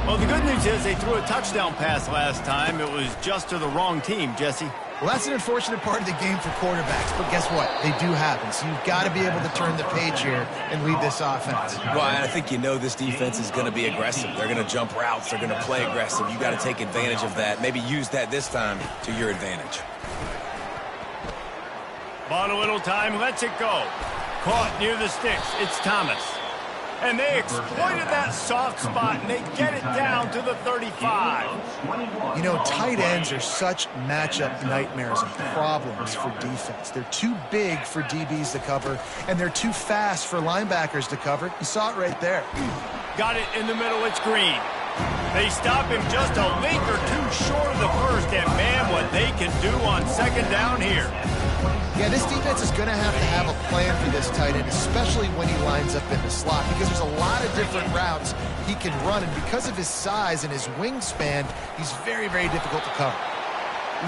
Well, the good news is they threw a touchdown pass last time. It was just to the wrong team, Jesse. Well, that's an unfortunate part of the game for quarterbacks, but guess what? They do happen, so you've got to be able to turn the page here and lead this offense. Well, I think you know this defense is going to be aggressive. They're going to jump routes. They're going to play aggressive. You got to take advantage of that. Maybe use that this time to your advantage. Bought a little time, lets it go. Caught near the sticks. It's Thomas. And they exploited that soft spot, and they get it down to the 35. You know, tight ends are such matchup nightmares and problems for defense. They're too big for DBs to cover, and they're too fast for linebackers to cover. You saw it right there. Got it in the middle. It's Green. They stop him just a link or two short of the first, and man, what they can do on second down here. Yeah, this defense is going to have a plan for this tight end, especially when he lines up in the slot, because there's a lot of different routes he can run, and because of his size and his wingspan, he's very, very difficult to cover.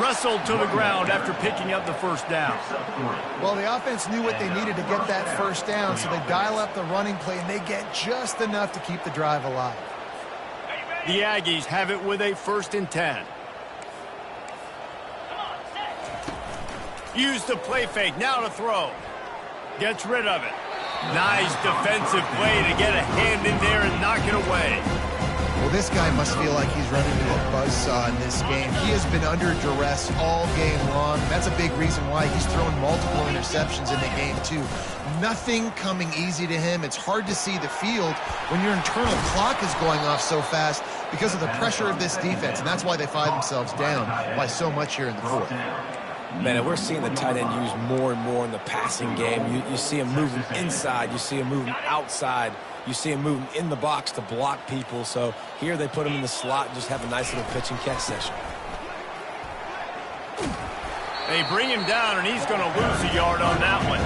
Wrestled to the ground after picking up the first down. Well, the offense knew what they needed to get that first down, so they dial up the running play, and they get just enough to keep the drive alive. The Aggies have it with a 1st and 10. Use the play fake, now to throw. Gets rid of it. Nice defensive play to get a hand in there and knock it away. Well, this guy must feel like he's running into a buzzsaw in this game. He has been under duress all game long. That's a big reason why he's thrown multiple interceptions in the game, too. Nothing coming easy to him. It's hard to see the field when your internal clock is going off so fast because of the pressure of this defense, and that's why they find themselves down by so much here in the fourth. Man, we're seeing the tight end used more and more in the passing game. You see him moving inside. You see him moving outside. You see him moving in the box to block people. So here they put him in the slot and just have a nice little pitch and catch session. They bring him down, and he's going to lose a yard on that one.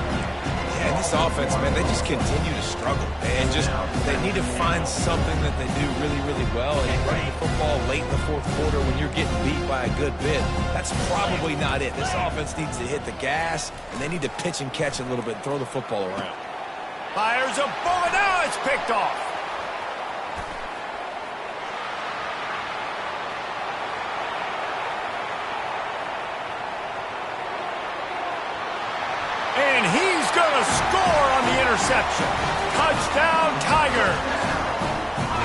Yeah, this offense, man, they just continue to struggle. And they need to find something that they do really, really well. And running the football late in the fourth quarter when you're getting beat by a good bit, that's probably not it. This offense needs to hit the gas, and they need to pitch and catch a little bit, throw the football around. Fires a bullet. Now it's picked off. And he's going to score on the interception. Touchdown, Tigers.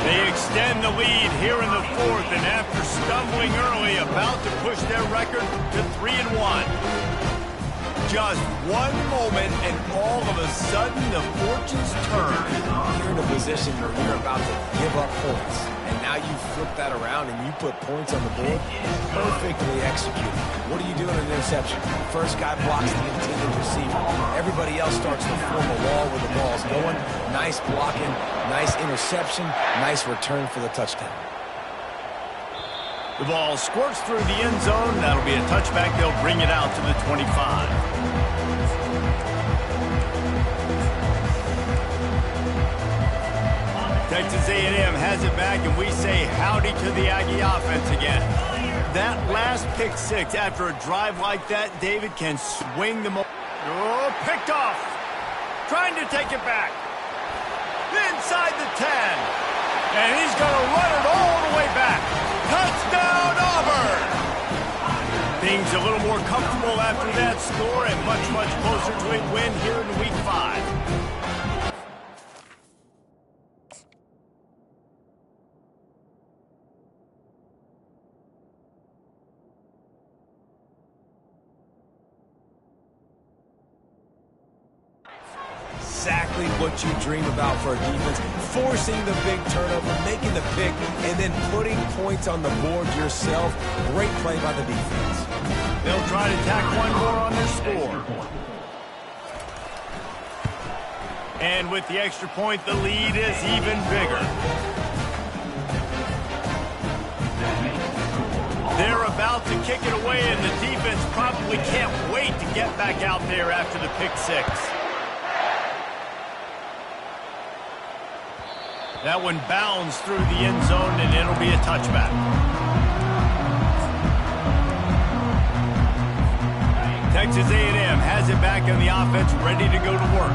They extend the lead here in the fourth, and after stumbling early, about to push their record to 3-1. Just one moment, and all of a sudden, the fortunes turn. You're in a position where you're about to give up points, and now you flip that around and you put points on the board. Perfectly executed. What do you do in an interception? First guy blocks the intended receiver. Everybody else starts to form a wall where the ball's going. Nice blocking, nice interception, nice return for the touchdown. The ball squirts through the end zone. That'll be a touchback. They'll bring it out to the 25. Texas A&M has it back, and we say howdy to the Aggie offense again. That last pick 6 after a drive like that, David can swing the ball. Oh, picked off. Trying to take it back. inside the 10. And he's going to run it all the way back. Touchdown, Auburn! Things a little more comfortable after that score and much, much closer to a win here in Week 5. Exactly what you dream about for a defense, forcing the big turnover, making the pick, and then putting points on the board yourself. Great play by the defense. They'll try to tack one more on their score. And with the extra point, the lead is even bigger. They're about to kick it away, and the defense probably can't wait to get back out there after the pick six. That one bounds through the end zone, and it'll be a touchback. Texas A&M has it back in the offense, ready to go to work.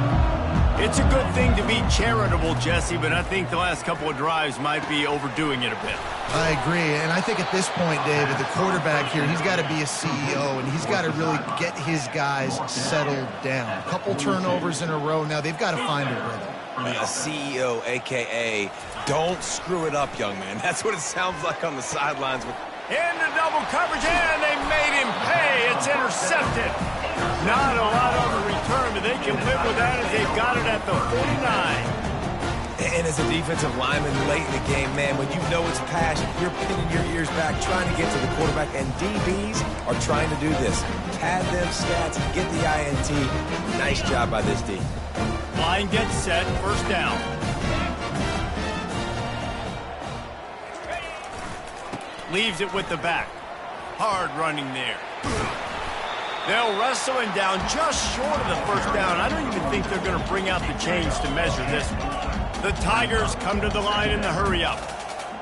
It's a good thing to be charitable, Jesse, but I think the last couple of drives might be overdoing it a bit. I agree, and I think at this point, David, the quarterback here, he's got to be a CEO, and he's got to really get his guys settled down. A couple turnovers in a row. Now they've got to find a rhythm. A CEO, a.k.a. don't screw it up, young man. That's what it sounds like on the sidelines. Into double coverage, and they made him pay. It's intercepted. Not a lot on the return, but they can live with that as they've got it at the 49. And as a defensive lineman late in the game, man, when you know it's passion, you're pinning your ears back, trying to get to the quarterback, and DBs are trying to do this. Pad them stats, get the INT. Nice job by this D. Line gets set, first down. Leaves it with the back. Hard running there. They'll wrestle him down just short of the first down. I don't even think they're going to bring out the chains to measure this one. The Tigers come to the line in the hurry-up.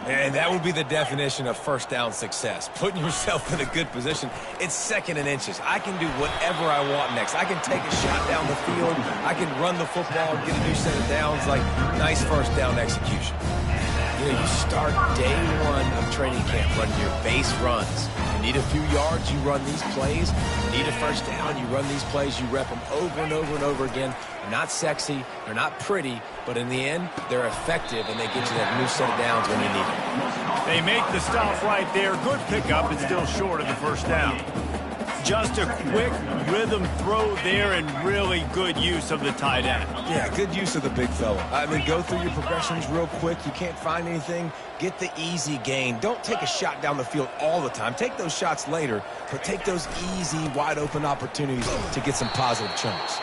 And that would be the definition of first down success. Putting yourself in a good position. It's second and inches. I can do whatever I want next. I can take a shot down the field. I can run the football, get a new set of downs. Like, nice first down execution. You know, you start day one of training camp running your base runs. You need a few yards, you run these plays. You need a first down, you run these plays. You rep them over and over and over again. They're not sexy, they're not pretty, but in the end, they're effective, and they get you that new set of downs when you need them. They make the stop right there. Good pickup, but still short of the first down. Just a quick rhythm throw there and really good use of the tight end. Yeah, good use of the big fella. I mean, go through your progressions real quick. You can't find anything. Get the easy gain. Don't take a shot down the field all the time. Take those shots later, but take those easy, wide-open opportunities to get some positive chunks.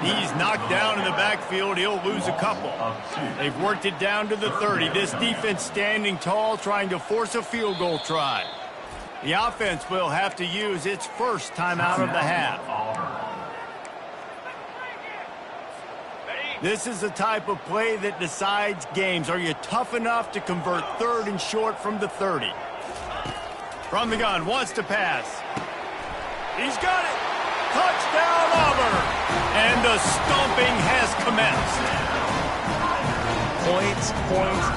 He's knocked down in the backfield. He'll lose a couple. They've worked it down to the 30. This defense standing tall, trying to force a field goal try. The offense will have to use its first timeout of the half. This is the type of play that decides games. Are you tough enough to convert third and short from the 30? From the gun, wants to pass. He's got it. Touchdown, Auburn. And the stomping has commenced. Points,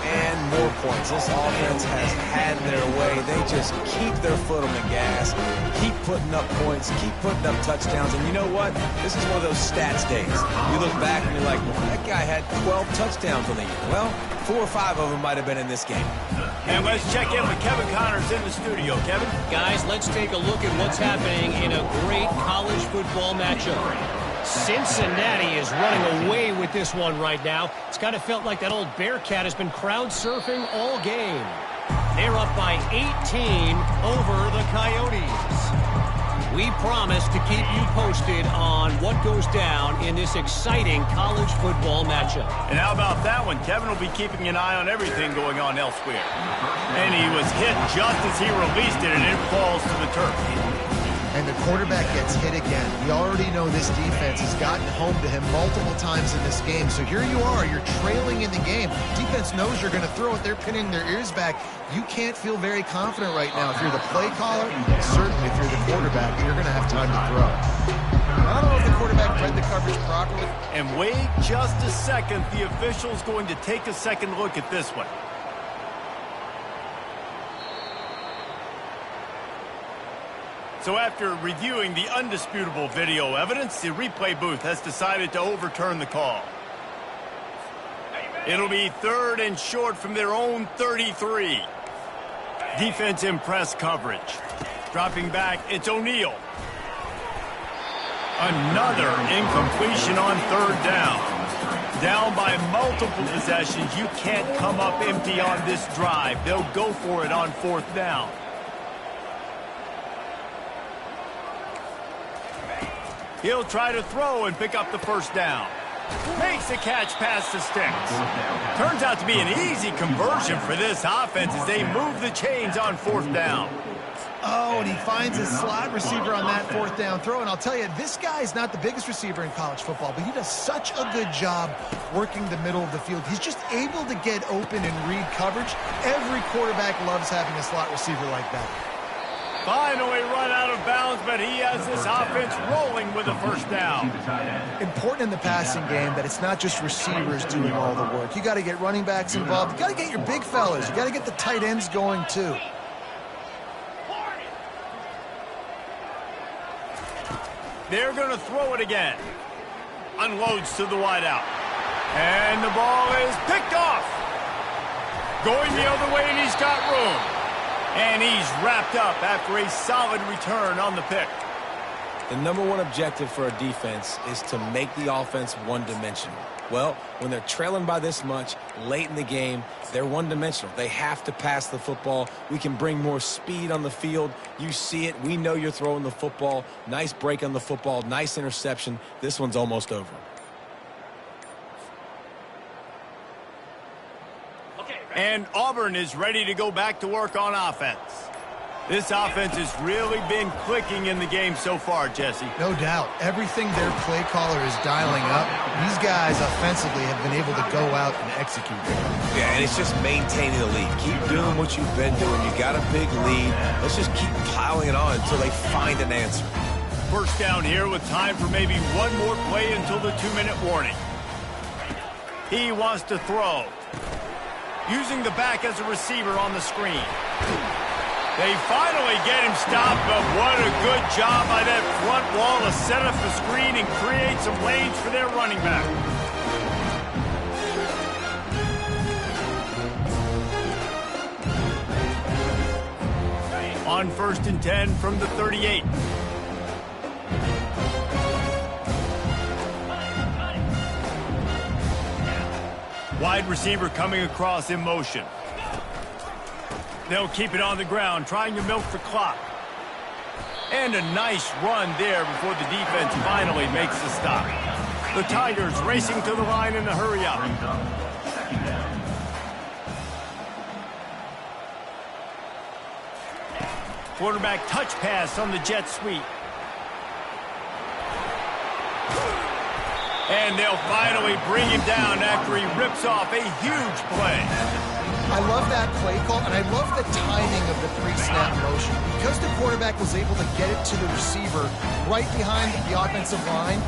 and more points. This offense has had their way. They just keep their foot on the gas, keep putting up points, keep putting up touchdowns. And you know what? This is one of those stats days. You look back and you're like, well, that guy had 12 touchdowns on the year. Well, 4 or 5 of them might have been in this game. And let's check in with Kevin Connors in the studio. Kevin? Guys, let's take a look at what's happening in a great college football matchup. Cincinnati is running away with this one right now. It's kind of felt like that old Bearcat has been crowd surfing all game. They're up by 18 over the Coyotes. We promise to keep you posted on what goes down in this exciting college football matchup. And how about that one? Kevin will be keeping an eye on everything going on elsewhere. And he was hit just as he released it, and it falls to the turf. And the quarterback gets hit again. We already know this defense has gotten home to him multiple times in this game. So here you are, you're trailing in the game. Defense knows you're going to throw it. They're pinning their ears back. You can't feel very confident right now. If you're the play caller, certainly if you're the quarterback, you're going to have time to throw. I don't know if the quarterback read the coverage properly. And wait just a second. The official's going to take a second look at this one. So after reviewing the undisputable video evidence, the replay booth has decided to overturn the call. It'll be 3rd and short from their own 33. Defense in press coverage. Dropping back, it's O'Neal. Another incompletion on 3rd down. Down by multiple possessions. You can't come up empty on this drive. They'll go for it on 4th down. He'll try to throw and pick up the 1st down. Makes the catch past the sticks. Turns out to be an easy conversion for this offense as they move the chains on 4th down. Oh, and he finds his slot receiver on that 4th down throw. And I'll tell you, this guy is not the biggest receiver in college football, but he does such a good job working the middle of the field. He's just able to get open and read coverage. Every quarterback loves having a slot receiver like that. Finally run out of bounds, but he has this offense rolling with a 1st down. Important in the passing game that it's not just receivers doing all the work. You got to get running backs involved. You got to get your big fellas. You got to get the tight ends going too. They're going to throw it again. Unloads to the wideout. And the ball is picked off. Going the other way, and he's got room. And he's wrapped up after a solid return on the pick. The #1 objective for a defense is to make the offense one-dimensional. Well, when they're trailing by this much late in the game, they're one-dimensional. They have to pass the football. We can bring more speed on the field. You see it. We know you're throwing the football. Nice break on the football. Nice interception. This one's almost over. And Auburn is ready to go back to work on offense. This offense has really been clicking in the game so far, Jesse. No doubt. Everything their play caller is dialing up, these guys offensively have been able to go out and execute. Yeah, and it's just maintaining the lead. Keep doing what you've been doing. You got a big lead. Let's just keep piling it on until they find an answer. 1st down here with time for maybe one more play until the 2-minute warning. He wants to throw. Using the back as a receiver on the screen. They finally get him stopped, but what a good job by that front wall to set up the screen and create some lanes for their running back. On 1st and 10 from the 38. Wide receiver coming across in motion. They'll keep it on the ground, trying to milk the clock. And a nice run there before the defense finally makes the stop. The Tigers racing to the line in a hurry up. Quarterback touch pass on the jet sweep. And they'll finally bring him down after he rips off a huge play. I love that play call, and I love the timing of the pre-snap motion. Because the quarterback was able to get it to the receiver right behind the offensive line,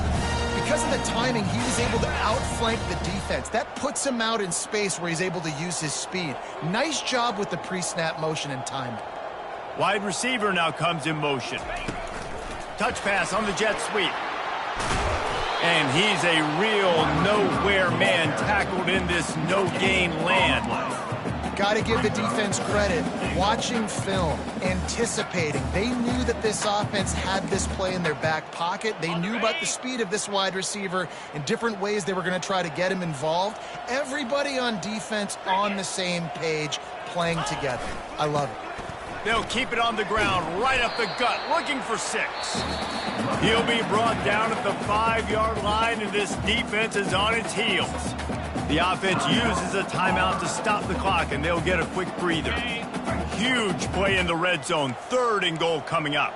because of the timing, he was able to outflank the defense. That puts him out in space where he's able to use his speed. Nice job with the pre-snap motion and timing. Wide receiver now comes in motion. Touch pass on the jet sweep. And he's a real nowhere man tackled in this no-gain land. Got to give the defense credit. Watching film, anticipating. They knew that this offense had this play in their back pocket. They knew about the speed of this wide receiver in different ways they were going to try to get him involved. Everybody on defense on the same page, playing together. I love it. They'll keep it on the ground, right up the gut, looking for 6. He'll be brought down at the 5-yard line, and this defense is on its heels. The offense uses a timeout to stop the clock, and they'll get a quick breather. Huge play in the red zone. 3rd and goal coming up.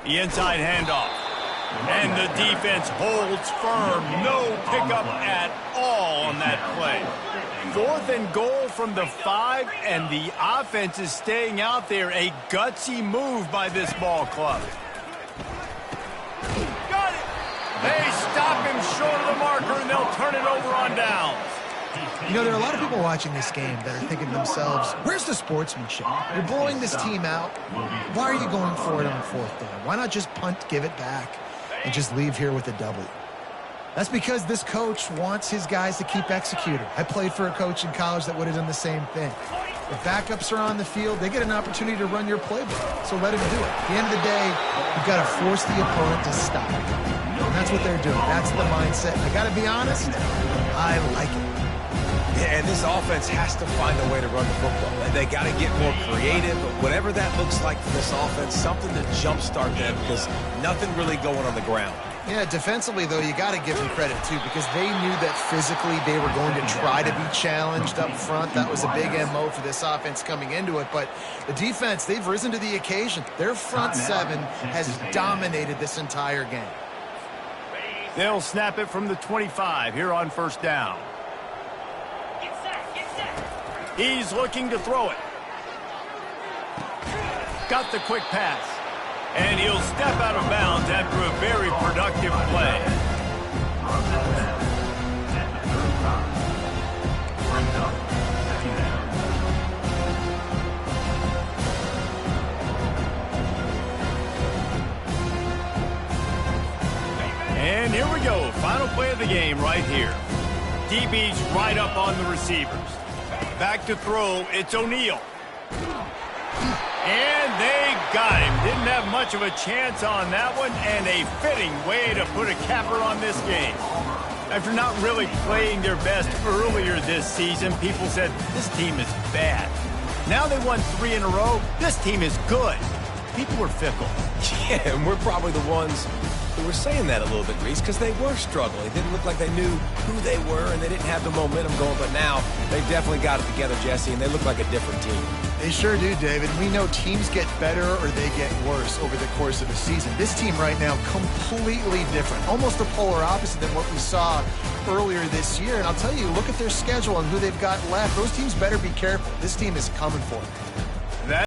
The inside handoff. And the defense holds firm. No pickup at all on that play. 4th and goal from the 5, and the offense is staying out there. A gutsy move by this ball club. Got it! They stop him short of the marker, and they'll turn it over on downs. You know, there are a lot of people watching this game that are thinking to themselves, where's the sportsmanship? You're blowing this team out. Why are you going for it on 4th down? Why not just punt, give it back, and just leave here with a W? That's because this coach wants his guys to keep executing. I played for a coach in college that would have done the same thing. If backups are on the field, they get an opportunity to run your playbook, so let him do it. At the end of the day, you've got to force the opponent to stop. And that's what they're doing. That's the mindset. I got to be honest, I like it. Yeah, and this offense has to find a way to run the football. They got to get more creative, whatever that looks like for this offense, something to jumpstart them because nothing really going on the ground. Yeah, defensively, though, you got to give them credit, too, because they knew that physically they were going to try to be challenged up front. That was a big MO for this offense coming into it. But the defense, they've risen to the occasion. Their front 7 has dominated this entire game. They'll snap it from the 25 here on 1st down. He's looking to throw it. Got the quick pass. And he'll step out of bounds after a very productive play. And here we go. Final play of the game right here. DB's right up on the receivers. Back to throw. It's O'Neal. And they got him. Didn't have much of a chance on that one, and a fitting way to put a capper on this game. After not really playing their best earlier this season, people said, this team is bad. Now they won 3 in a row. This team is good. People are fickle. Yeah, and we're probably the ones who were saying that a little bit, Reese, because they were struggling. It didn't look like they knew who they were, and they didn't have the momentum going. But now they've definitely got it together, Jesse, and they look like a different team. They sure do, David. We know teams get better or they get worse over the course of a season. This team right now, completely different. Almost the polar opposite than what we saw earlier this year. And I'll tell you, look at their schedule and who they've got left. Those teams better be careful. This team is coming for it.